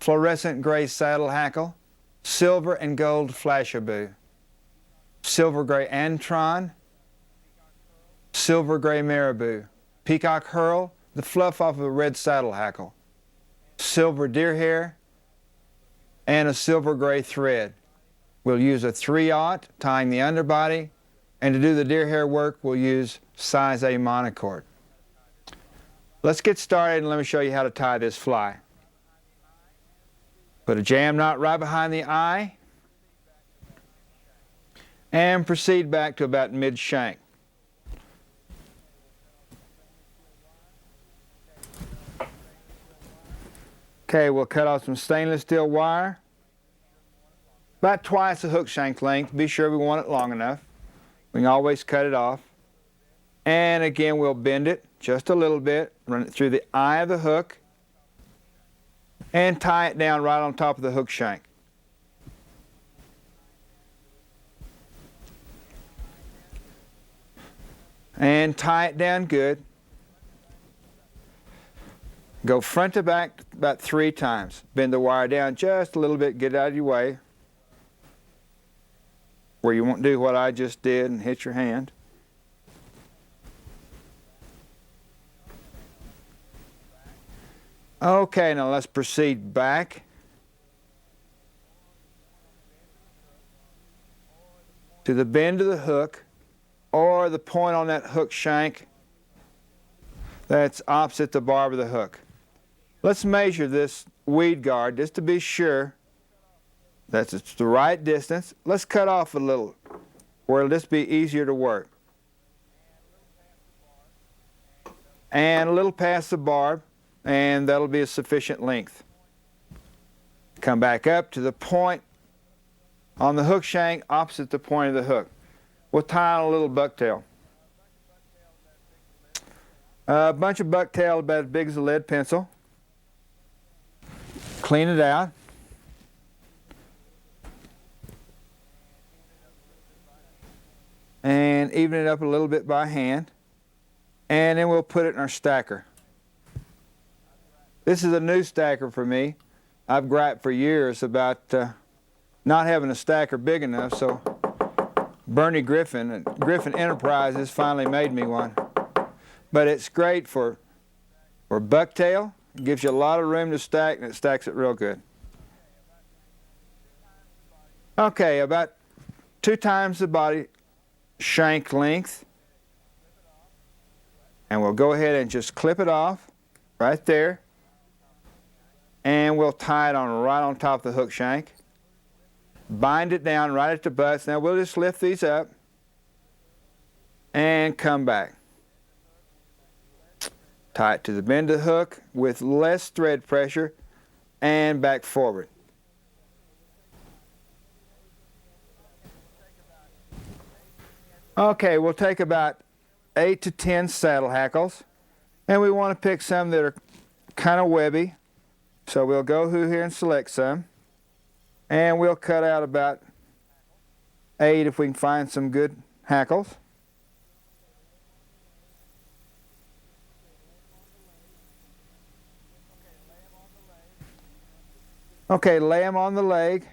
fluorescent gray saddle hackle, silver and gold flashaboo, silver gray antron, silver gray marabou, peacock herl, the fluff off of a red saddle hackle, silver deer hair, and a silver gray thread. We'll use a 3/0 tying the underbody, and to do the deer hair work we'll use size A monocord. Let's get started and let me show you how to tie this fly. Put a jam knot right behind the eye and proceed back to about mid-shank. Okay, we'll cut off some stainless steel wire, about twice the hook shank length. Be sure we want it long enough. We can always cut it off. And again, we'll bend it just a little bit, run it through the eye of the hook, and tie it down right on top of the hook shank. And tie it down good. Go front to back about 3 times. Bend the wire down just a little bit, get it out of your way, where you won't do what I just did and hit your hand. Okay, now let's proceed back. To the bend of the hook, or the point on that hook shank that's opposite the barb of the hook. Let's measure this weed guard just to be sure that it's the right distance. Let's cut off a little where it'll just be easier to work. And a little past the barb, and that'll be a sufficient length. Come back up to the point on the hook shank opposite the point of the hook. We'll tie on a little bucktail. A bunch of bucktail about as big as a lead pencil. Clean it out. And even it up a little bit by hand. And then we'll put it in our stacker. This is a new stacker for me. I've griped for years about not having a stacker big enough, so Bernie Griffin at Griffin Enterprises finally made me one. But it's great for bucktail. It gives you a lot of room to stack, and it stacks it real good. Okay, about 2 times the body shank length. And we'll go ahead and just clip it off right there. And we'll tie it on right on top of the hook shank. Bind it down right at the butts. Now we'll just lift these up and come back. Tie it to the bend of the hook with less thread pressure and back forward. Okay, we'll take about 8 to 10 saddle hackles, and we want to pick some that are kind of webby. So we'll go through here and select some, and we'll cut out about 8 if we can find some good hackles. Okay, lay them on the leg.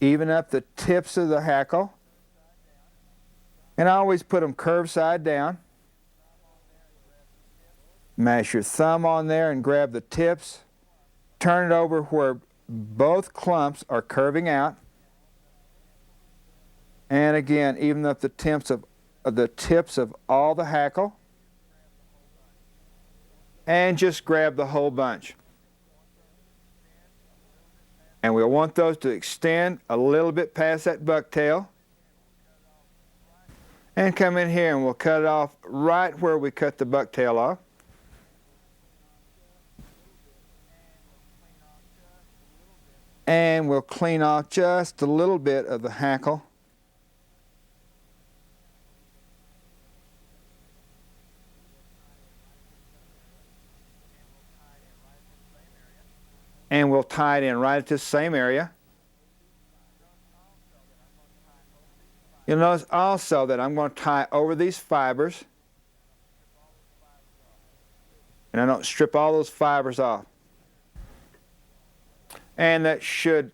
Even up the tips of the hackle. And I always put them curved side down. Mash your thumb on there and grab the tips. Turn it over where both clumps are curving out. And again, even up the tips of all the hackle. And just grab the whole bunch. And we'll want those to extend a little bit past that bucktail. And come in here and we'll cut it off right where we cut the bucktail off. And we'll clean off just a little bit of the hackle. And we'll tie it in right at this same area. You'll notice also that I'm going to tie over these fibers. And I don't strip all those fibers off. And that should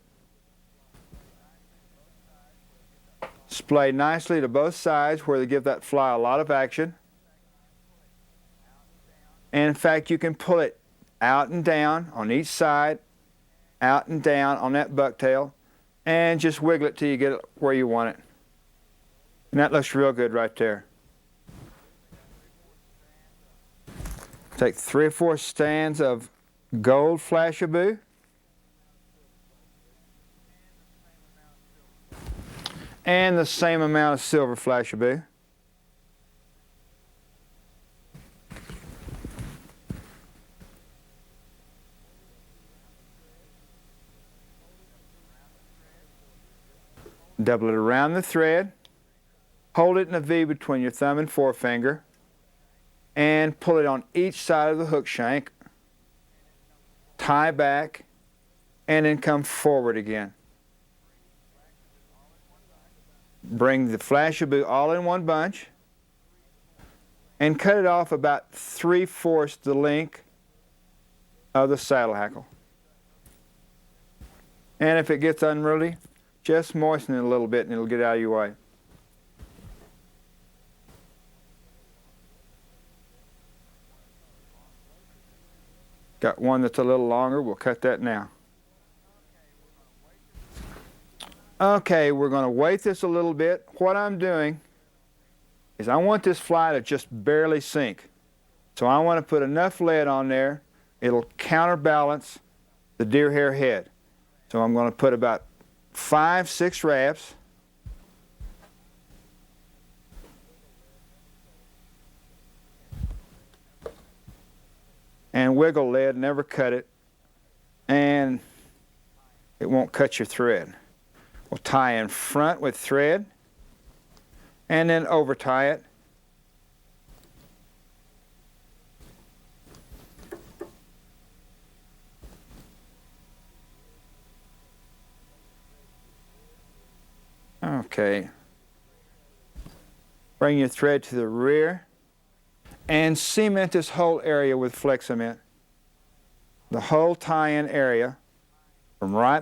splay nicely to both sides where they give that fly a lot of action. And in fact, you can pull it out and down on each side, out and down on that bucktail, and just wiggle it till you get it where you want it. And that looks real good right there. Take 3 or 4 strands of gold flashabou. And the same amount of silver flashabou. Double it around the thread. Hold it in a V between your thumb and forefinger. And pull it on each side of the hook shank. Tie back. And then come forward again. Bring the flashabou all in one bunch. And cut it off about 3/4 the length of the saddle hackle. And if it gets unruly, just moisten it a little bit and it'll get out of your way. Got one that's a little longer. We'll cut that now. Okay, we're going to weight this a little bit. What I'm doing is I want this fly to just barely sink. So I want to put enough lead on there, it'll counterbalance the deer hair head. So I'm going to put about 5, 6 wraps. And wiggle lead, never cut it, and it won't cut your thread. We'll tie in front with thread, and then over tie it. Okay. Bring your thread to the rear and cement this whole area with flex cement. The whole tie-in area from right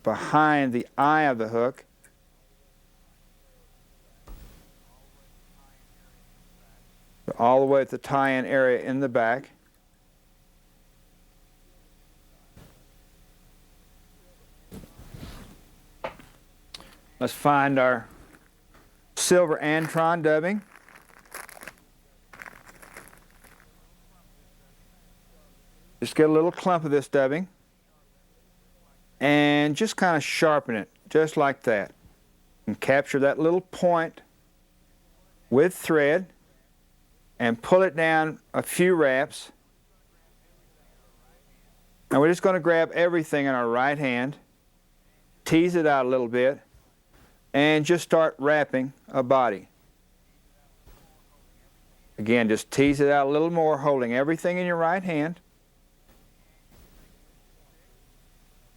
behind the eye of the hook all the way at the tie-in area in the back. Let's find our silver Antron dubbing. Just get a little clump of this dubbing and just kind of sharpen it, just like that. And capture that little point with thread and pull it down a few wraps. Now we're just going to grab everything in our right hand, tease it out a little bit, and just start wrapping a body. Again, just tease it out a little more, holding everything in your right hand.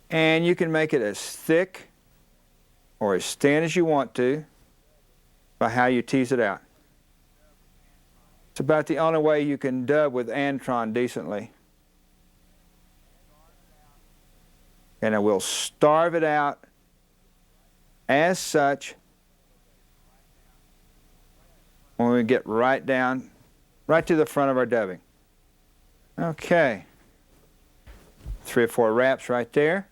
And you can make it as thick or as thin as you want to by how you tease it out. It's about the only way you can dub with Antron decently. And I will starve it out as such when we get right down, right to the front of our dubbing. Okay. 3 or 4 wraps right there.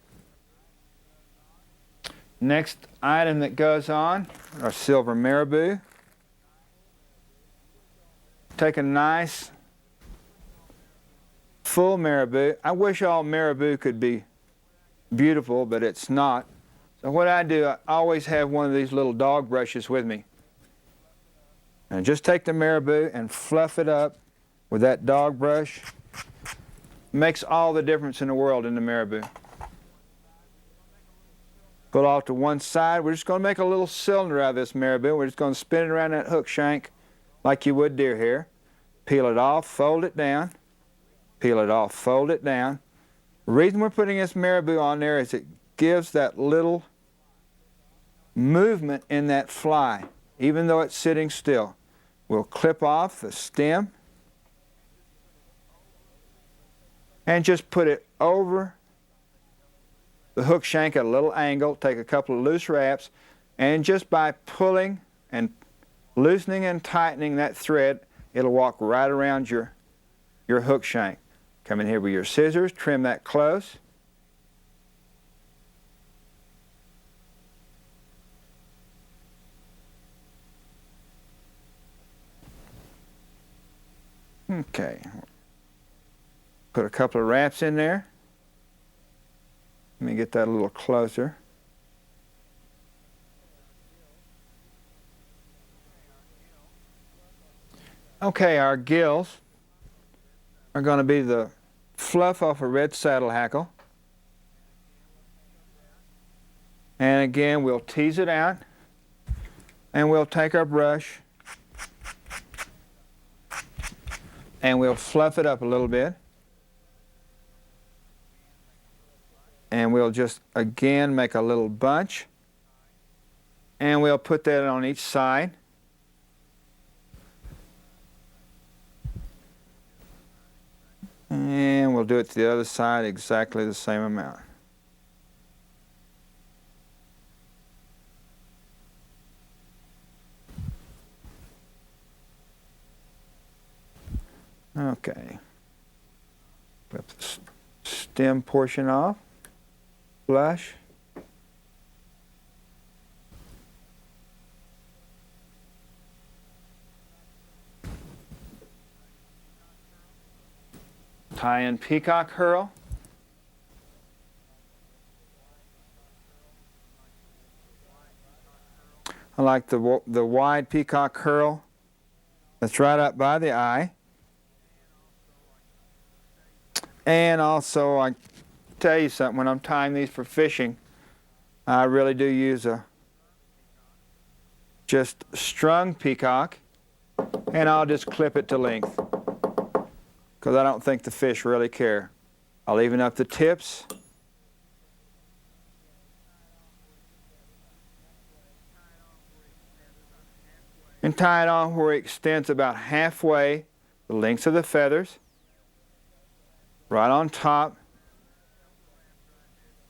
Next item that goes on, our silver marabou. Take a nice full marabou. I wish all marabou could be beautiful, but it's not. So what I do, I always have one of these little dog brushes with me. And just take the marabou and fluff it up with that dog brush. Makes all the difference in the world in the marabou. Pull off to one side. We're just going to make a little cylinder out of this marabou. We're just going to spin it around that hook shank like you would deer hair. Peel it off, fold it down. Peel it off, fold it down. The reason we're putting this marabou on there is it gives that little movement in that fly, even though it's sitting still. We'll clip off the stem and just put it over the hook shank at a little angle, take a couple of loose wraps, and just by pulling and loosening and tightening that thread, it'll walk right around your hook shank. Come in here with your scissors, trim that close. Okay. Put a couple of wraps in there. Let me get that a little closer. Okay, our gills are going to be the fluff off a red saddle hackle. And again, we'll tease it out, and we'll take our brush and we'll fluff it up a little bit. And we'll just, again, make a little bunch. And we'll put that on each side. And we'll do it to the other side exactly the same amount. Okay. Flip the stem portion off. Flush. tie-in peacock herl. I like the wide peacock herl that's right up by the eye. And also, I tell you something, when I'm tying these for fishing, I really do use a just strung peacock, and I'll just clip it to length because I don't think the fish really care. I'll even up the tips. And tie it on where it extends about halfway the length of the feathers, right on top.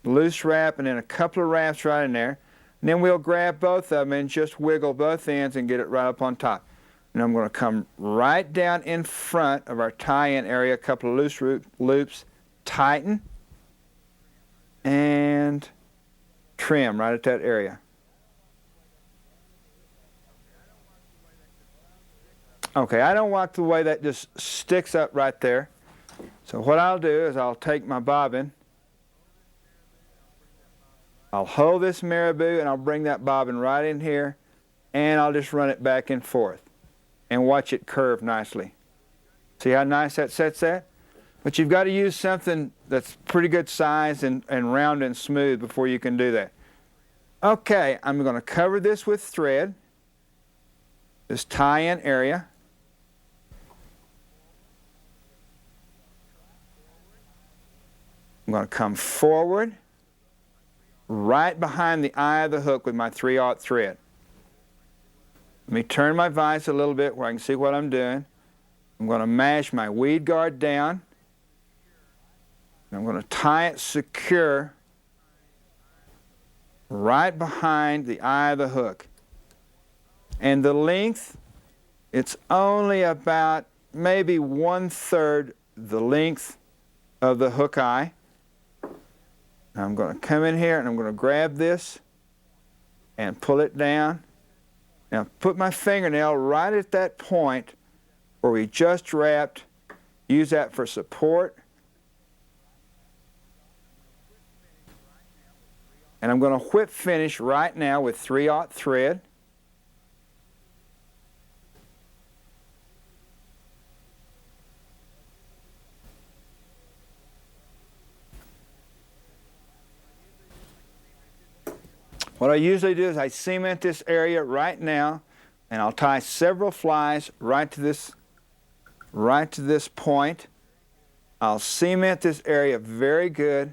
Loose wrap and then a couple of wraps right in there. And then we'll grab both of them and just wiggle both ends and get it right up on top. And I'm going to come right down in front of our tie-in area, a couple of loose loops, tighten, and trim right at that area. Okay, I don't like the way that just sticks up right there. So what I'll do is I'll take my bobbin, I'll hold this marabou and I'll bring that bobbin right in here, and I'll just run it back and forth and watch it curve nicely. See how nice that sets that? But you've got to use something that's pretty good size and round and smooth before you can do that. Okay, I'm going to cover this with thread, this tie-in area. I'm going to come forward, right behind the eye of the hook with my 3/0 thread. Let me turn my vise a little bit where I can see what I'm doing. I'm going to mash my weed guard down. And I'm going to tie it secure right behind the eye of the hook. And the length, it's only about maybe 1/3 the length of the hook eye. I'm going to come in here and I'm going to grab this and pull it down. Now put my fingernail right at that point where we just wrapped. Use that for support. And I'm going to whip finish right now with 3/0 thread. What I usually do is I cement this area right now, and I'll tie several flies right to this point. I'll cement this area very good,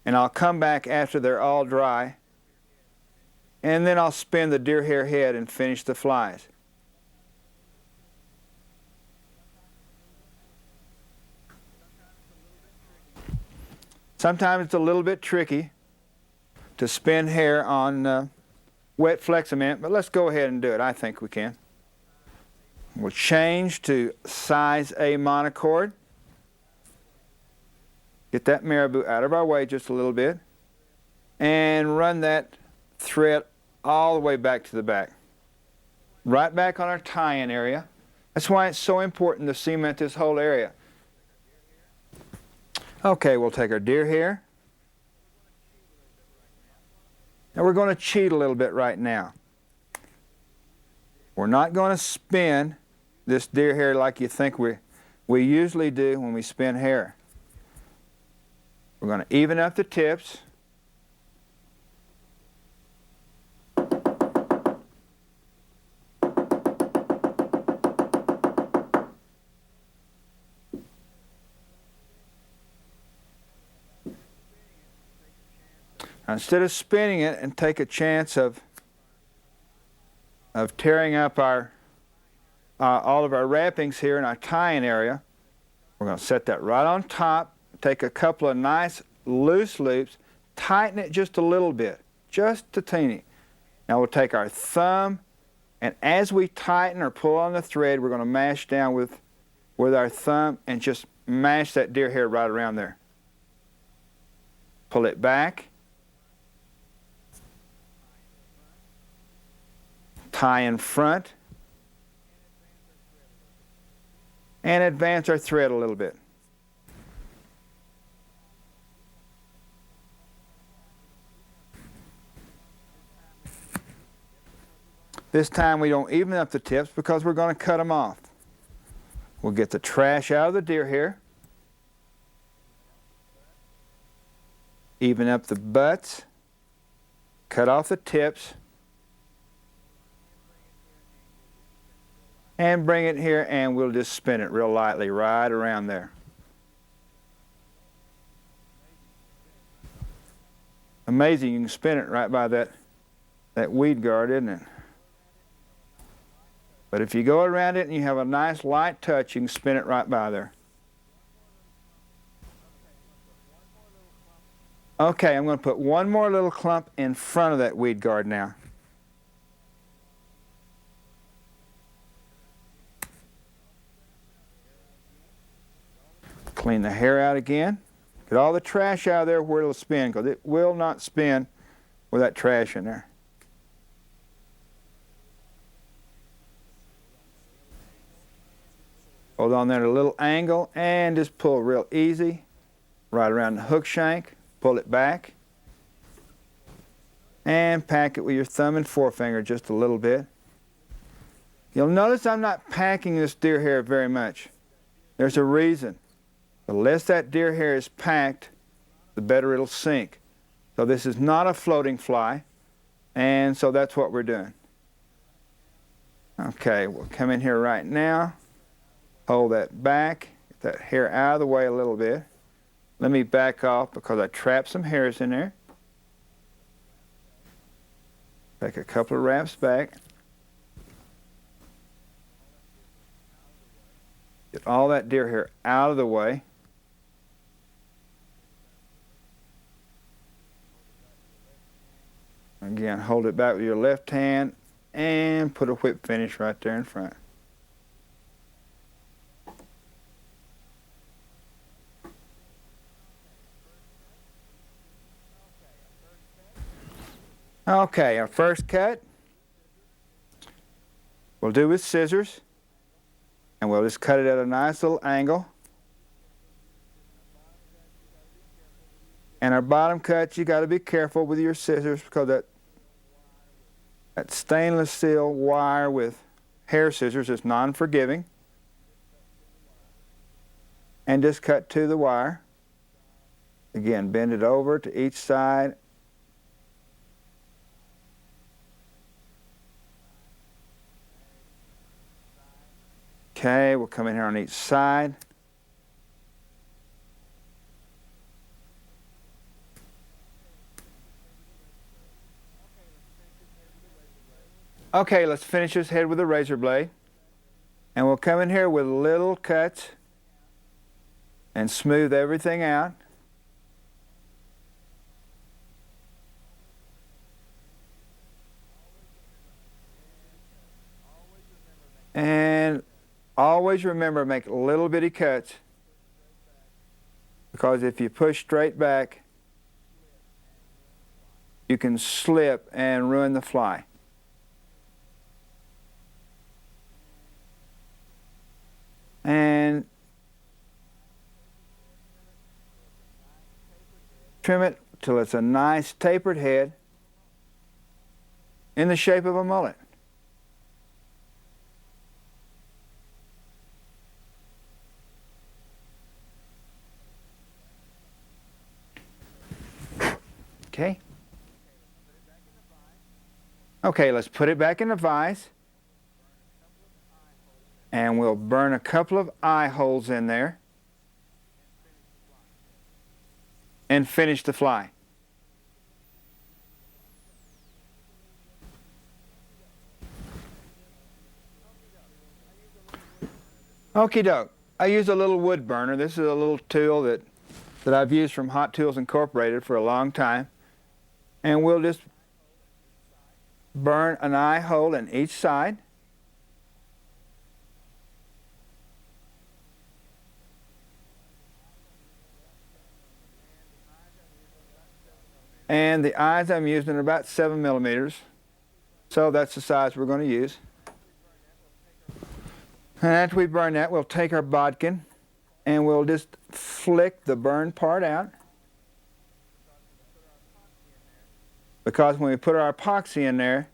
and I'll come back after they're all dry, and then I'll spin the deer hair head and finish the flies. Sometimes it's a little bit tricky to spin hair on wet Flexament, but let's go ahead and do it. I think we can. We'll change to size A monocord. Get that marabou out of our way just a little bit, and run that thread all the way back to the back. Right back on our tie-in area. That's why it's so important to cement this whole area. Okay, we'll take our deer hair. Now we're going to cheat a little bit right now. We're not going to spin this deer hair like you think we usually do when we spin hair. We're going to even up the tips. Now, instead of spinning it and take a chance of tearing up our all of our wrappings here in our tie-in area, we're going to set that right on top, take a couple of nice loose loops, tighten it just a little bit, just a teeny. Now we'll take our thumb, and as we tighten or pull on the thread, we're going to mash down with our thumb and just mash that deer hair right around there. Pull it back. Tie in front, and advance our thread a little bit. This time we don't even up the tips because we're going to cut them off. We'll get the trash out of the deer hair. Even up the butts. Cut off the tips. And bring it here, and we'll just spin it real lightly right around there. Amazing, you can spin it right by that weed guard, isn't it? But if you go around it and you have a nice light touch, you can spin it right by there. Okay, I'm going to put one more little clump in front of that weed guard now. Clean the hair out again. Get all the trash out of there where it'll spin, because it will not spin with that trash in there. Hold on there at a little angle and just pull real easy right around the hook shank. Pull it back and pack it with your thumb and forefinger just a little bit. You'll notice I'm not packing this deer hair very much. There's a reason. The less that deer hair is packed, the better it'll sink. So this is not a floating fly, and so that's what we're doing. Okay, we'll come in here right now. Hold that back, get that hair out of the way a little bit. Let me back off because I trapped some hairs in there. Take a couple of wraps back. Get all that deer hair out of the way. Again, hold it back with your left hand and put a whip finish right there in front. Okay, our first cut we'll do with scissors, and we'll just cut it at a nice little angle. And our bottom cut, you got to be careful with your scissors because that stainless steel wire with hair scissors is non-forgiving. And just cut to the wire. Again, bend it over to each side. Okay, we'll come in here on each side. Okay, let's finish his head with a razor blade. And we'll come in here with little cuts and smooth everything out. And always remember, make little bitty cuts, because if you push straight back, you can slip and ruin the fly. And trim it till it's a nice tapered head in the shape of a mullet. Okay. Okay, let's put it back in the vise. And we'll burn a couple of eye holes in there. And finish the fly. Okie doke. I use a little wood burner. This is a little tool that I've used from Hot Tools Incorporated for a long time. And we'll just burn an eye hole in each side. And the eyes I'm using are about 7 millimeters. So that's the size we're going to use. And after we burn that, we'll take our bodkin and we'll just flick the burned part out. Because when we put our epoxy in there,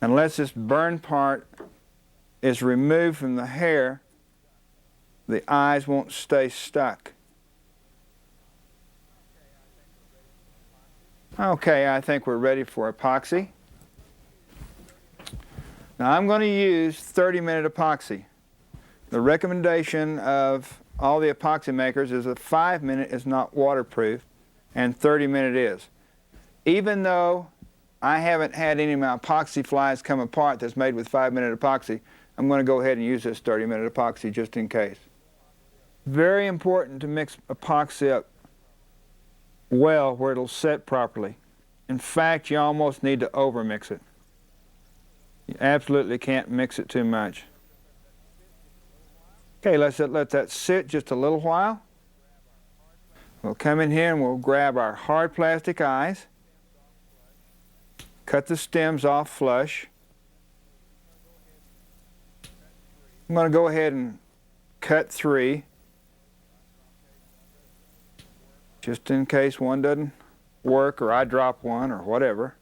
Unless this burn part is removed from the hair, the eyes won't stay stuck. Okay, I think we're ready for epoxy. Now I'm going to use 30-minute epoxy. The recommendation of all the epoxy makers is that 5-minute is not waterproof and 30-minute is. Even though I haven't had any of my epoxy flies come apart that's made with 5-minute epoxy, I'm going to go ahead and use this 30-minute epoxy just in case. Very important to mix epoxy up well where it'll set properly. In fact, you almost need to overmix it. You absolutely can't mix it too much. Okay, let's let that sit just a little while. We'll come in here and we'll grab our hard plastic eyes, cut the stems off flush. I'm going to go ahead and cut 3, just in case one doesn't work or I drop one or whatever.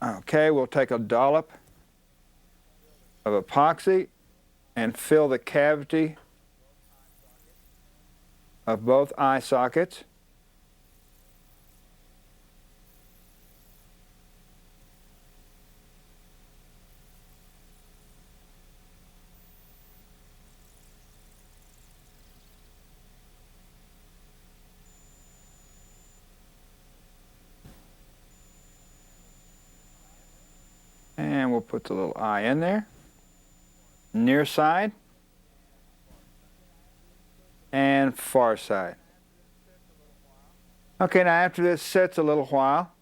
Okay, we'll take a dollop of epoxy and fill the cavity of both eye sockets. And we'll put the little eye in there. Near side and far side. Okay, now after this sets a little while,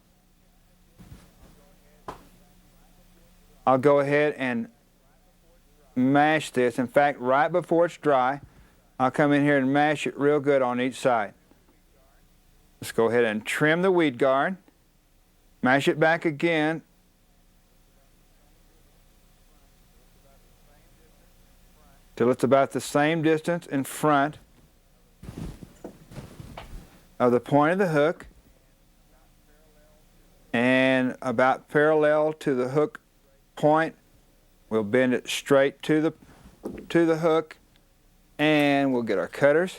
I'll go ahead and mash this. In fact, right before it's dry, I'll come in here and mash it real good on each side. Let's go ahead and trim the weed guard, mash it back again, till it's about the same distance in front of the point of the hook and about parallel to the hook point. We'll bend it straight to the hook, and we'll get our cutters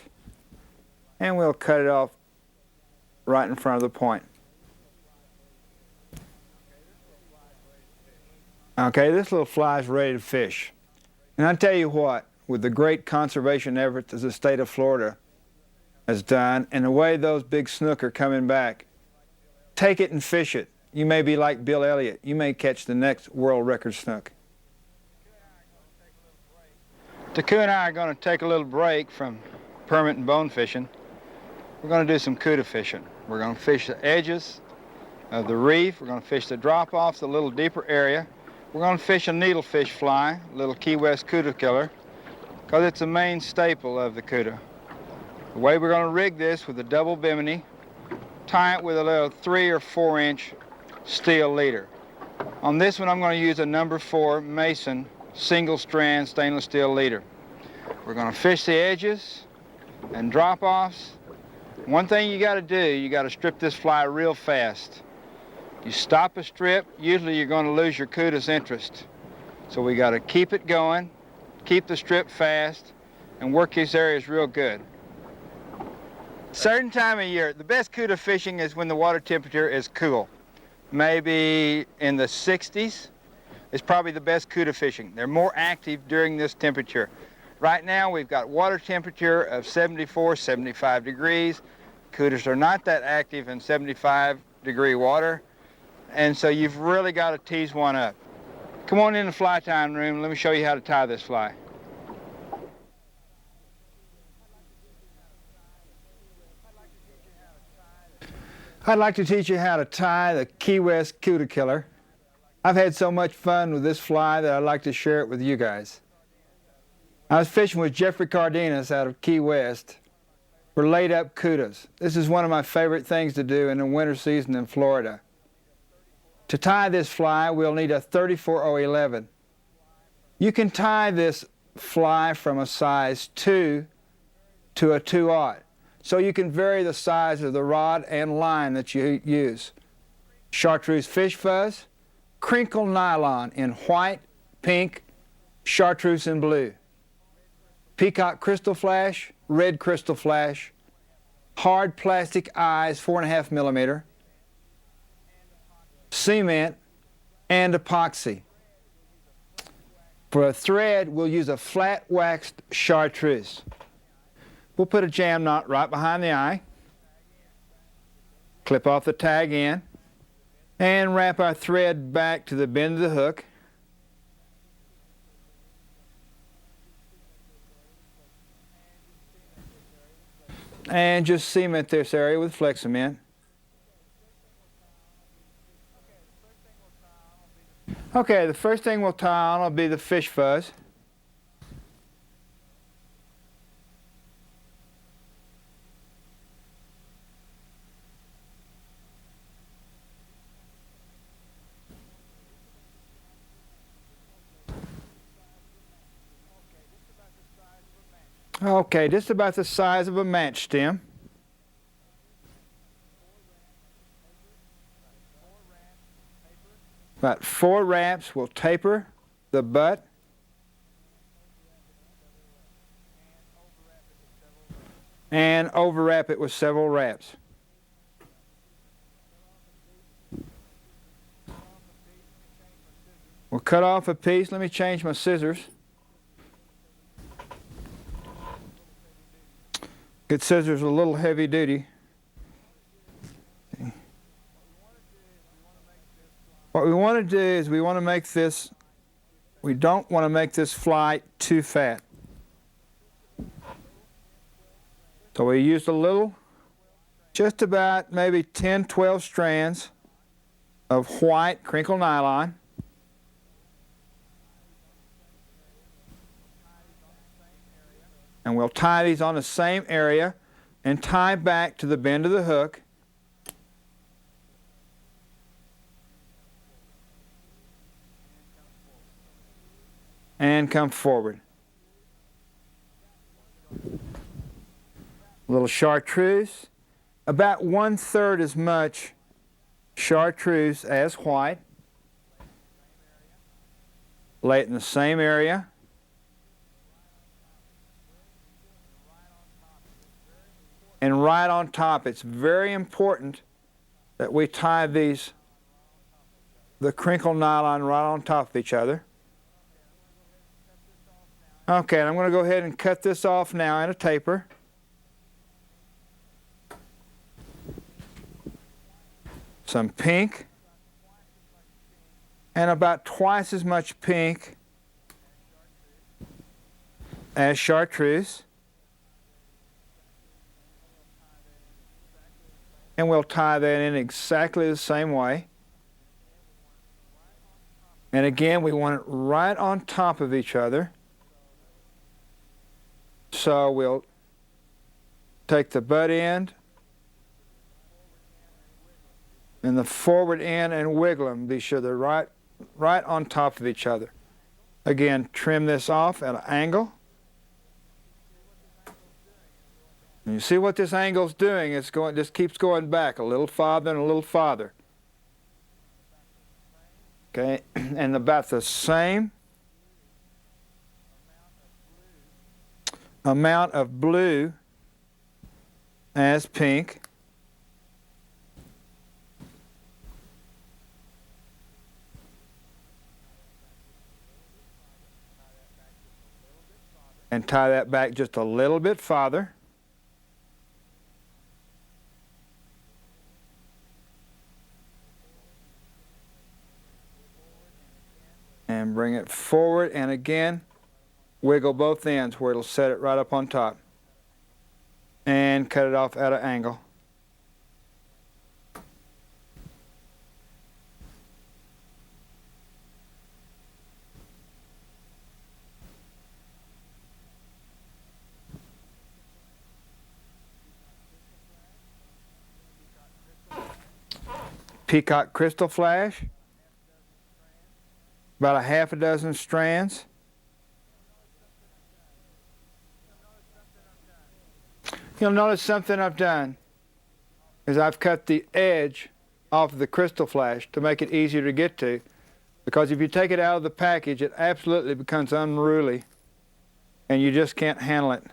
and we'll cut it off right in front of the point. Okay, this little fly is ready to fish. And I tell you what, with the great conservation efforts that the state of Florida has done and the way those big snook are coming back, take it and fish it. You may be like Bill Elliott. You may catch the next world record snook. Taku and I are going to take a little break from permit and bone fishing. We're going to do some cuda fishing. We're going to fish the edges of the reef. We're going to fish the drop-offs, a little deeper area. We're going to fish a needlefish fly, a little Key West cuda killer, because it's a main staple of the cuda. The way we're going to rig this with a double bimini, tie it with a little 3 or 4 inch steel leader. On this one, I'm going to use a number 4 Mason single strand stainless steel leader. We're going to fish the edges and drop-offs. One thing you got to do, you got to strip this fly real fast. You stop a strip, usually you're going to lose your cuda's interest. So we got to keep it going, keep the strip fast, and work these areas real good. Certain time of year, the best cuda fishing is when the water temperature is cool. Maybe in the 60s is probably the best cuda fishing. They're more active during this temperature. Right now we've got water temperature of 74, 75 degrees. Cudas are not that active in 75-degree water. And so you've really got to tease one up. Come on in the fly tying room. Let me show you how to tie this fly. I'd like to teach you how to tie the Key West cuda killer. I've had so much fun with this fly that I'd like to share it with you guys. I was fishing with Jeffrey Cardenas out of Key West for laid-up cudas. This is one of my favorite things to do in the winter season in Florida. To tie this fly, we'll need a 34-011. You can tie this fly from a size 2 to a 2/0, so you can vary the size of the rod and line that you use. Chartreuse fish fuzz, crinkle nylon in white, pink, chartreuse, and blue. Peacock crystal flash, red crystal flash, hard plastic eyes, 4.5 millimeter, cement, and epoxy. For a thread, we'll use a flat waxed chartreuse. We'll put a jam knot right behind the eye, clip off the tag end, and wrap our thread back to the bend of the hook. And just cement this area with Flex-Cement. Okay, the first thing we'll tie on will be the fish fuzz. Okay, just about the size of a match stem. About 4 wraps, we'll taper the butt. And overwrap it with several wraps. We'll cut off a piece. Let me change my scissors. Good scissors are a little heavy duty. What we want to do is we want to make this, we don't want to make this fly too fat. So we used a little, just about maybe 10, 12 strands of white crinkle nylon. And we'll tie these on the same area and tie back to the bend of the hook. And come forward. A little chartreuse, about 1/3 as much chartreuse as white. Lay it in the same area. And right on top, it's very important that we tie the crinkle nylon right on top of each other. Okay, and I'm going to go ahead and cut this off now in a taper. Some pink, and about twice as much pink as chartreuse. And we'll tie that in exactly the same way. And again, we want it right on top of each other. So we'll take the butt end and the forward end and wiggle them. Be sure they're right on top of each other. Again, trim this off at an angle. And you see what this angle's doing? It's going, just keeps going back a little farther and a little farther. Okay, and about the same amount of blue as pink. And tie that back just a little bit farther. And bring it forward, and again, wiggle both ends where it'll set it right up on top. And cut it off at an angle. Peacock crystal flash. About a half a dozen strands. You'll notice something I've done is I've cut the edge off of the crystal flash to make it easier to get to. because if you take it out of the package, it absolutely becomes unruly and you just can't handle it.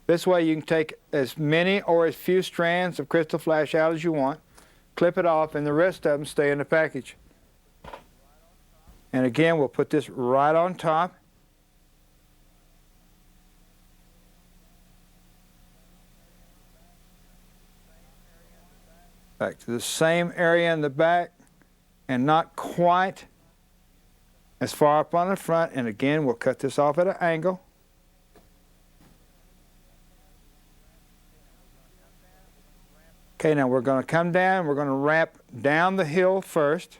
This way you can take as many or as few strands of crystal flash out as you want, clip it off, and the rest of them stay in the package. And again, we'll put this right on top. Back to the same area in the back, and not quite as far up on the front. And again, we'll cut this off at an angle. Okay, now we're going to come down. We're going to wrap down the hill first.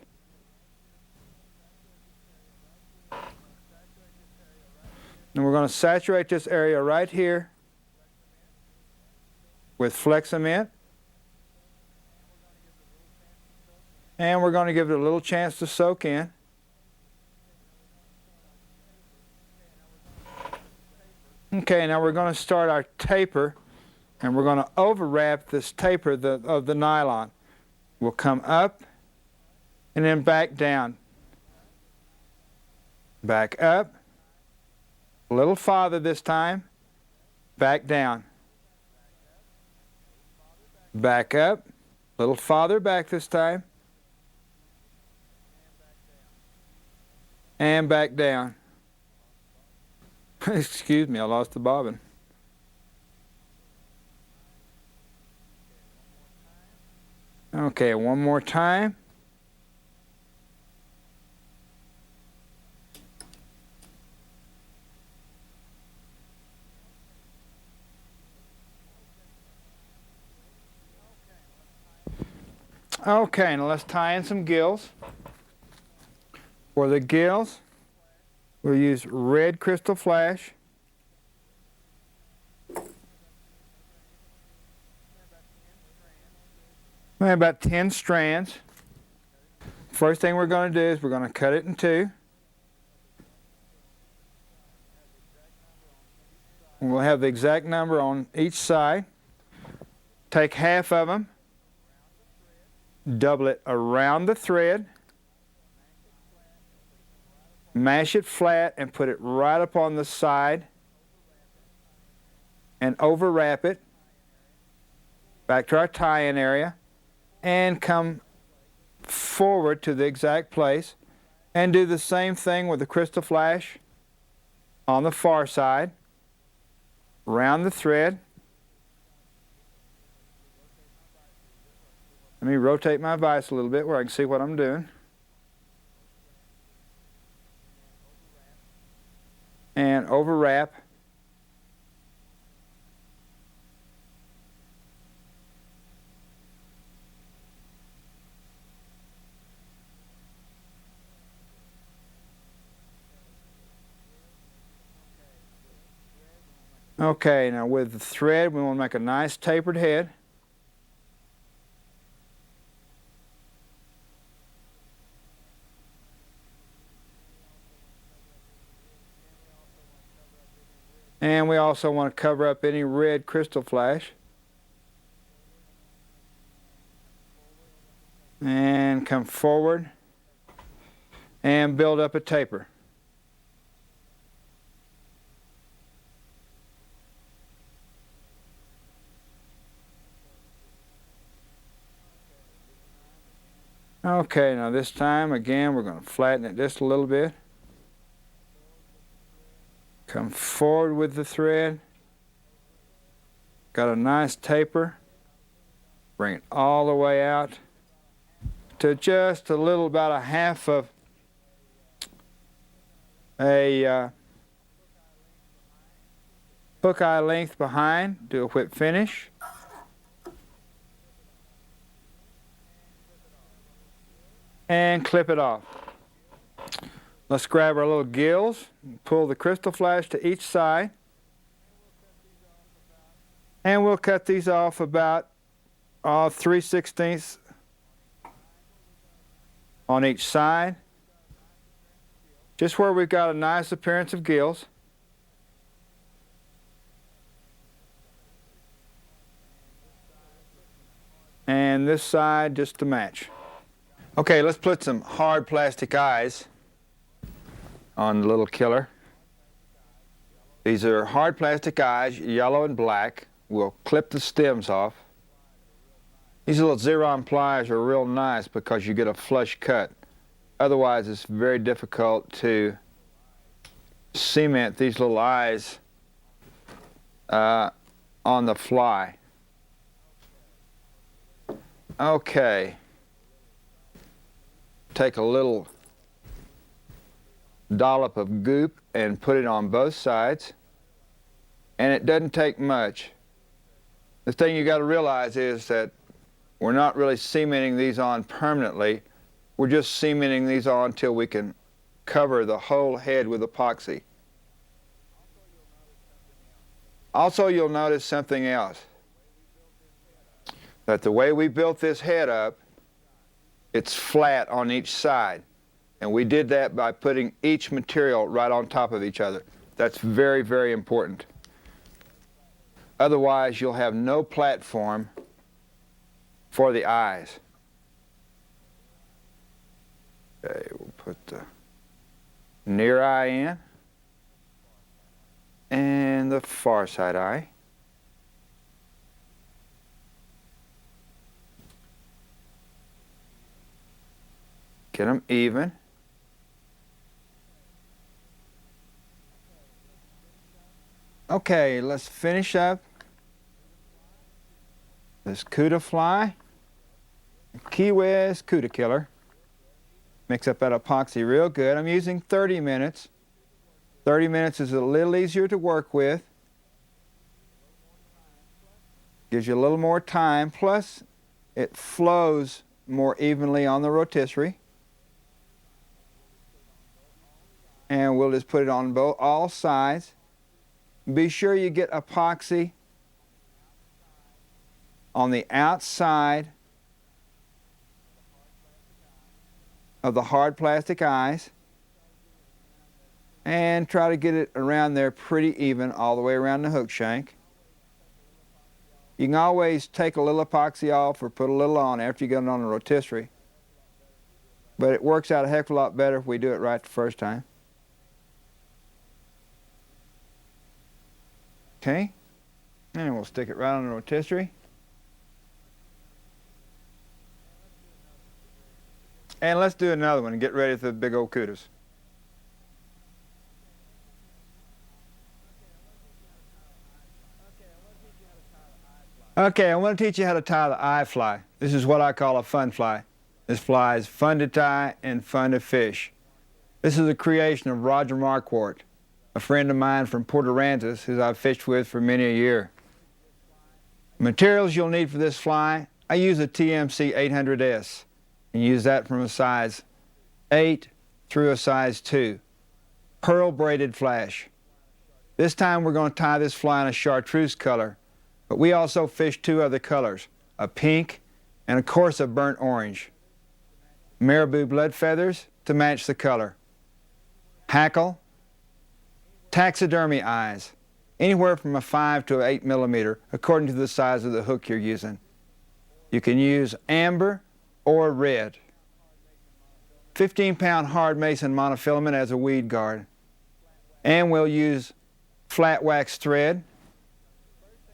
And we're going to saturate this area right here with Flex Cement. And we're going to give it a little chance to soak in. Okay, now we're going to start our taper, and we're going to overwrap this taper of the nylon. We'll come up and then back down. Back up, a little farther this time, back down. Back up, a little farther back this time, and back down. Excuse me, I lost the bobbin. Okay, one more time. Okay, now let's tie in some gills. For the gills, we'll use red crystal flash. We have about 10 strands. First thing we're going to do is we're going to cut it in two. We'll have the exact number on each side. Take half of them, double it around the thread, mash it flat and put it right up on the side and overwrap it back to our tie-in area and come forward to the exact place and do the same thing with the crystal flash on the far side. Round the thread. Let me rotate my vise a little bit where I can see what I'm doing. And overwrap. Okay, now with the thread, we want to make a nice tapered head. And we also want to cover up any red crystal flash. And come forward and build up a taper. Okay, now this time, again, we're going to flatten it just a little bit. Come forward with the thread. Got a nice taper. Bring it all the way out to just a little, about a half of a hook eye length behind. Do a whip finish. And clip it off. Let's grab our little gills, pull the crystal flash to each side, and we'll cut these off about 3/16 on each side, just where we've got a nice appearance of gills. And this side just to match. Okay, let's put some hard plastic eyes on the little killer. These are hard plastic eyes, yellow and black. We'll clip the stems off. These little Xeron pliers are real nice because you get a flush cut. Otherwise, it's very difficult to cement these little eyes on the fly. Okay. Take a little dollop of goop and put it on both sides. And it doesn't take much. The thing you got to realize is that we're not really cementing these on permanently. We're just cementing these on until we can cover the whole head with epoxy. Also, you'll notice something else. That the way we built this head up, it's flat on each side. And we did that by putting each material right on top of each other. That's very, very important. Otherwise, you'll have no platform for the eyes. Okay, we'll put the near eye in and the far side eye. Get them even. Okay, let's finish up this Cuda fly. Key West Cuda killer. Mix up that epoxy real good. I'm using 30 minutes. 30 minutes is a little easier to work with. Gives you a little more time, plus it flows more evenly on the rotisserie. And we'll just put it on all sides. Be sure you get epoxy on the outside of the hard plastic eyes, and try to get it around there pretty even all the way around the hook shank. You can always take a little epoxy off or put a little on after you get it on the rotisserie, but it works out a heck of a lot better if we do it right the first time. Okay, and we'll stick it right on the rotisserie. And let's do another one and get ready for the big old kudas. Okay, I want to teach you how to tie the eye fly. This is what I call a fun fly. This fly is fun to tie and fun to fish. This is a creation of Roger Marquardt, a friend of mine from Port Aransas who I've fished with for many a year. Materials you'll need for this fly, I use a TMC 800S and use that from a size 8 through a size 2. Pearl braided flash. This time we're going to tie this fly in a chartreuse color, but we also fish 2 other colors, a pink and of course a burnt orange. Marabou blood feathers to match the color. Hackle, taxidermy eyes, anywhere from a 5 to 8 millimeter, according to the size of the hook you're using. You can use amber or red. 15-pound hard mason monofilament as a weed guard. And we'll use flat wax thread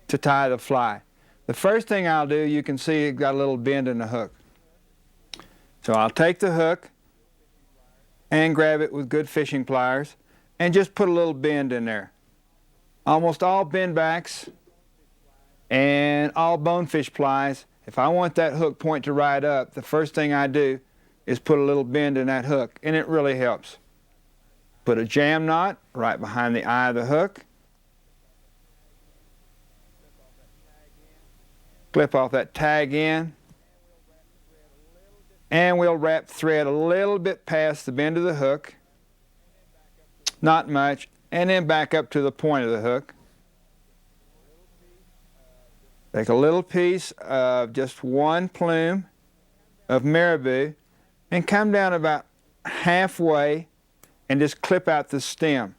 to tie the fly. The first thing I'll do, you can see it got a little bend in the hook. So I'll take the hook and grab it with good fishing pliers and just put a little bend in there. Almost all bend backs and all bonefish plies, if I want that hook point to ride up, the first thing I do is put a little bend in that hook, and it really helps. Put a jam knot right behind the eye of the hook. Clip off that tag in. And we'll wrap thread a little bit past the bend of the hook. Not much. And then back up to the point of the hook. Take a little piece of just one plume of marabou and come down about halfway and just clip out the stem.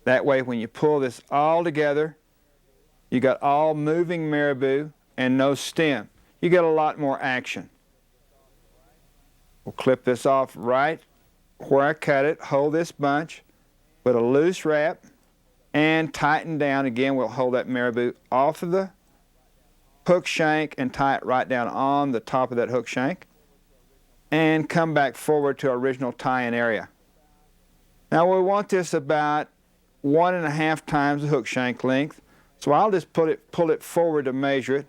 That way when you pull this all together, you got all moving marabou and no stem. You get a lot more action. We'll clip this off right where I cut it, hold this bunch, put a loose wrap, and tighten down. Again, we'll hold that marabou off of the hook shank and tie it right down on the top of that hook shank, and come back forward to our original tie-in area. Now we want this about 1.5 times the hook shank length, so I'll just pull it forward to measure it.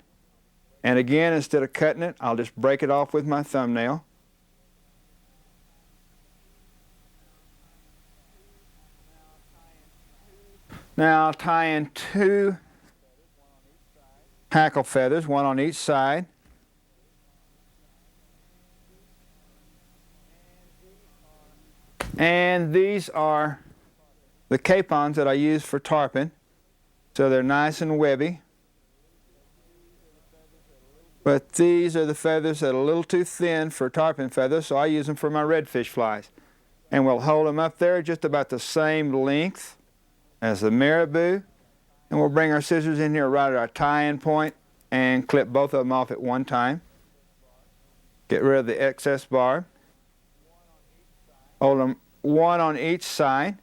And again, instead of cutting it, I'll just break it off with my thumbnail. Now I'll tie in 2 hackle feathers, 1 on each side. And these are the capons that I use for tarpon, so they're nice and webby. But these are the feathers that are a little too thin for tarpon feathers, so I use them for my redfish flies. And we'll hold them up there just about the same length as the marabou. And we'll bring our scissors in here right at our tie-in point and clip both of them off at one time. Get rid of the excess barb. Hold them 1 on each side.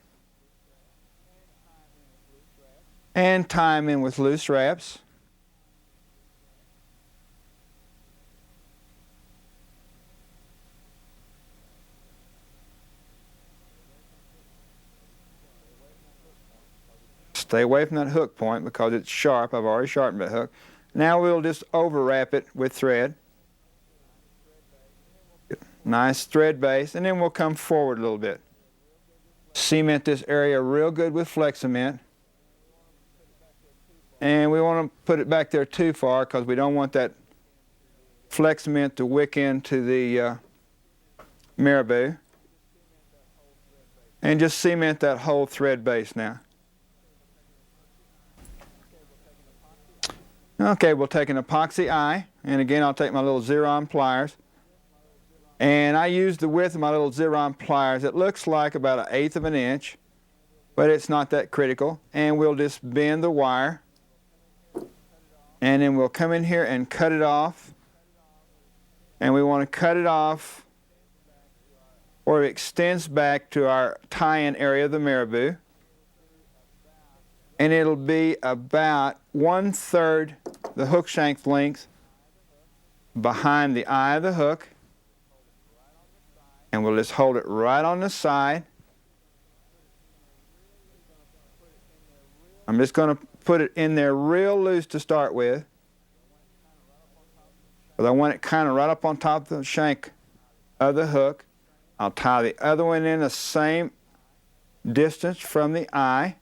And tie them in with loose wraps. Stay away from that hook point because it's sharp. I've already sharpened the hook. Now we'll just overwrap it with thread. Nice thread base, and then we'll come forward a little bit. Cement this area real good with Flex cement. And we want to put it back there too far because we don't want that Flex cement to wick into the marabou. And just cement that whole thread base now. Okay, we'll take an epoxy eye, and again I'll take my little Xeron pliers, and I use the width of my little Xeron pliers. It looks like about 1/8 of an inch, but it's not that critical. And we'll just bend the wire, and then we'll come in here and cut it off, and we want to cut it off where it extends back to our tie-in area of the marabou. And it'll be about 1/3 the hook shank length behind the eye of the hook. And we'll just hold it right on the side. I'm just going to put it in there real loose to start with, but I want it kind of right up on top of the shank of the hook. I'll tie the other one in the same distance from the eye.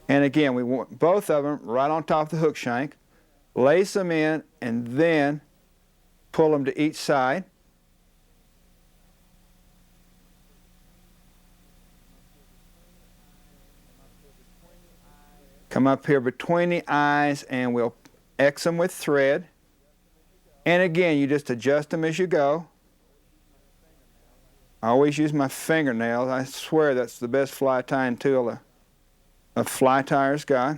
And again, we want both of them right on top of the hook shank. Lace them in and then pull them to each side. Come up here between the eyes and we'll X them with thread. And again, you just adjust them as you go. I always use my fingernails. I swear that's the best fly tying tool a fly tier's got.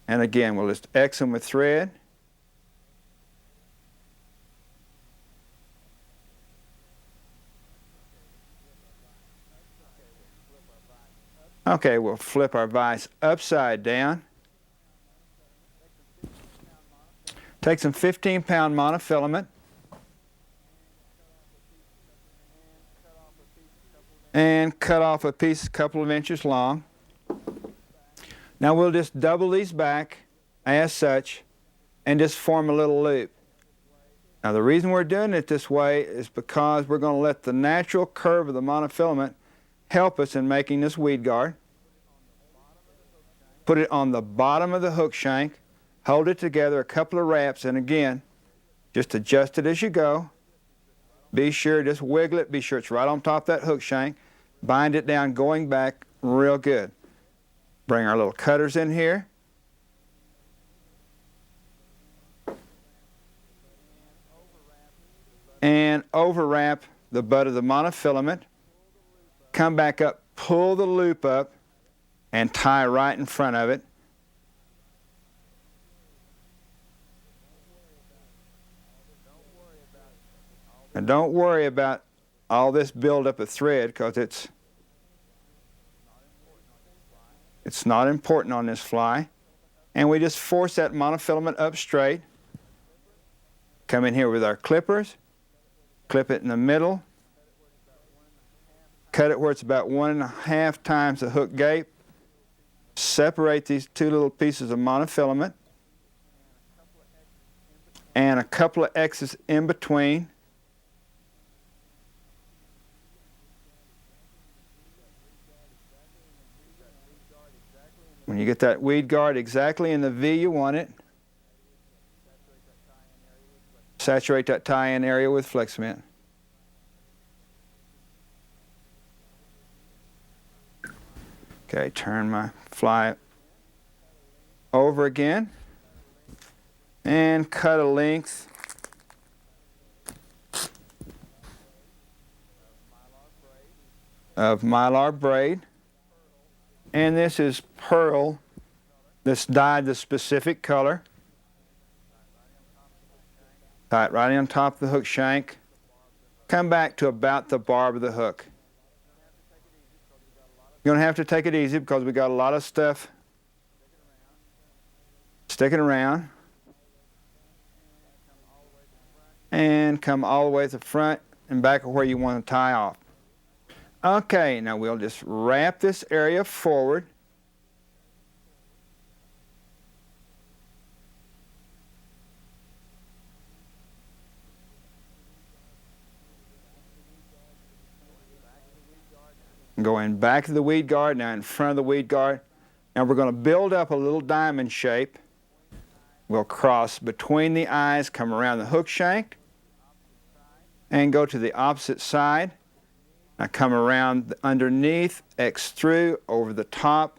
And again, we'll just X them with thread. Okay, we'll flip our vise upside down. Take some 15-pound monofilament and cut off a piece a couple of inches long. Now we'll just double these back as such and just form a little loop. Now the reason we're doing it this way is because we're going to let the natural curve of the monofilament help us in making this weed guard. Put it on the bottom of the hook shank, hold it together a couple of wraps, and again, just adjust it as you go. Be sure, just wiggle it, be sure it's right on top of that hook shank. Bind it down going back real good. Bring our little cutters in here. And overwrap the butt of the monofilament. Come back up, pull the loop up, and tie right in front of it. And don't worry about all this buildup of thread, because it's not important on this fly. And we just force that monofilament up straight. Come in here with our clippers, clip it in the middle, cut it where it's about 1.5 times the hook gape, separate these two little pieces of monofilament, and a couple of X's in between. When you get that weed guard exactly in the V you want it, saturate that tie-in area with flex cement. Okay, turn my fly over again and cut a length of Mylar braid. And this is pearl that's dyed the specific color. Tie it right on top of the hook shank. Come back to about the barb of the hook. You're going to have to take it easy because we got a lot of stuff sticking around. And come all the way to the front and back of where you want to tie off. Okay, now we'll just wrap this area forward. Going back to the weed guard, now in front of the weed guard. Now we're going to build up a little diamond shape. We'll cross between the eyes, come around the hook shank, and go to the opposite side. Now come around underneath, X through, over the top,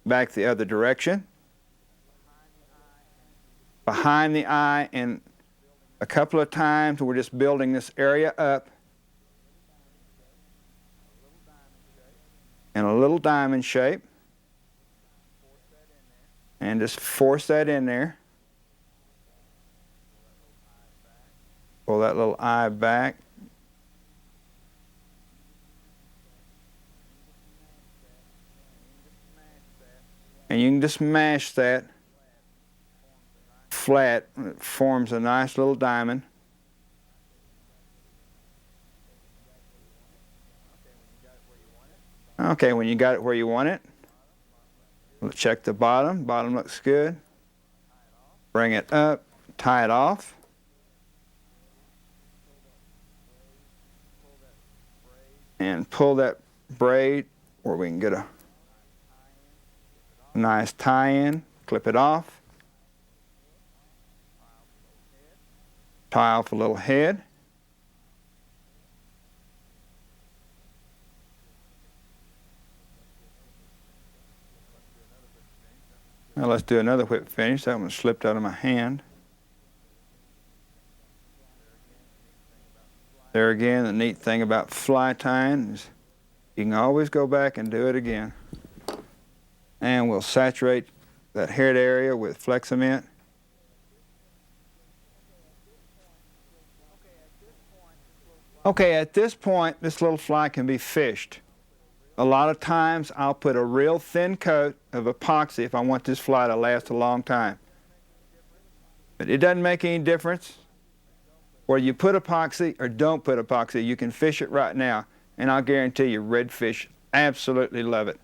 back the other direction. Behind the eye, and a couple of times we're just building this area up. And a little diamond shape. And just force that in there. Pull that little eye back. And you can just mash that flat. It forms a nice little diamond. Okay, when you got it where you want it, we'll check the bottom. Bottom looks good. Bring it up, tie it off. And pull that braid where we can get a nice tie-in. Clip it off. Tie off a little head. Now let's do another whip finish. That one slipped out of my hand. There again, the neat thing about fly tying is you can always go back and do it again. And we'll saturate that head area with flex cement. Okay, at this point, this little fly can be fished. A lot of times I'll put a real thin coat of epoxy if I want this fly to last a long time. But it doesn't make any difference whether you put epoxy or don't put epoxy. You can fish it right now, and I'll guarantee you redfish absolutely love it.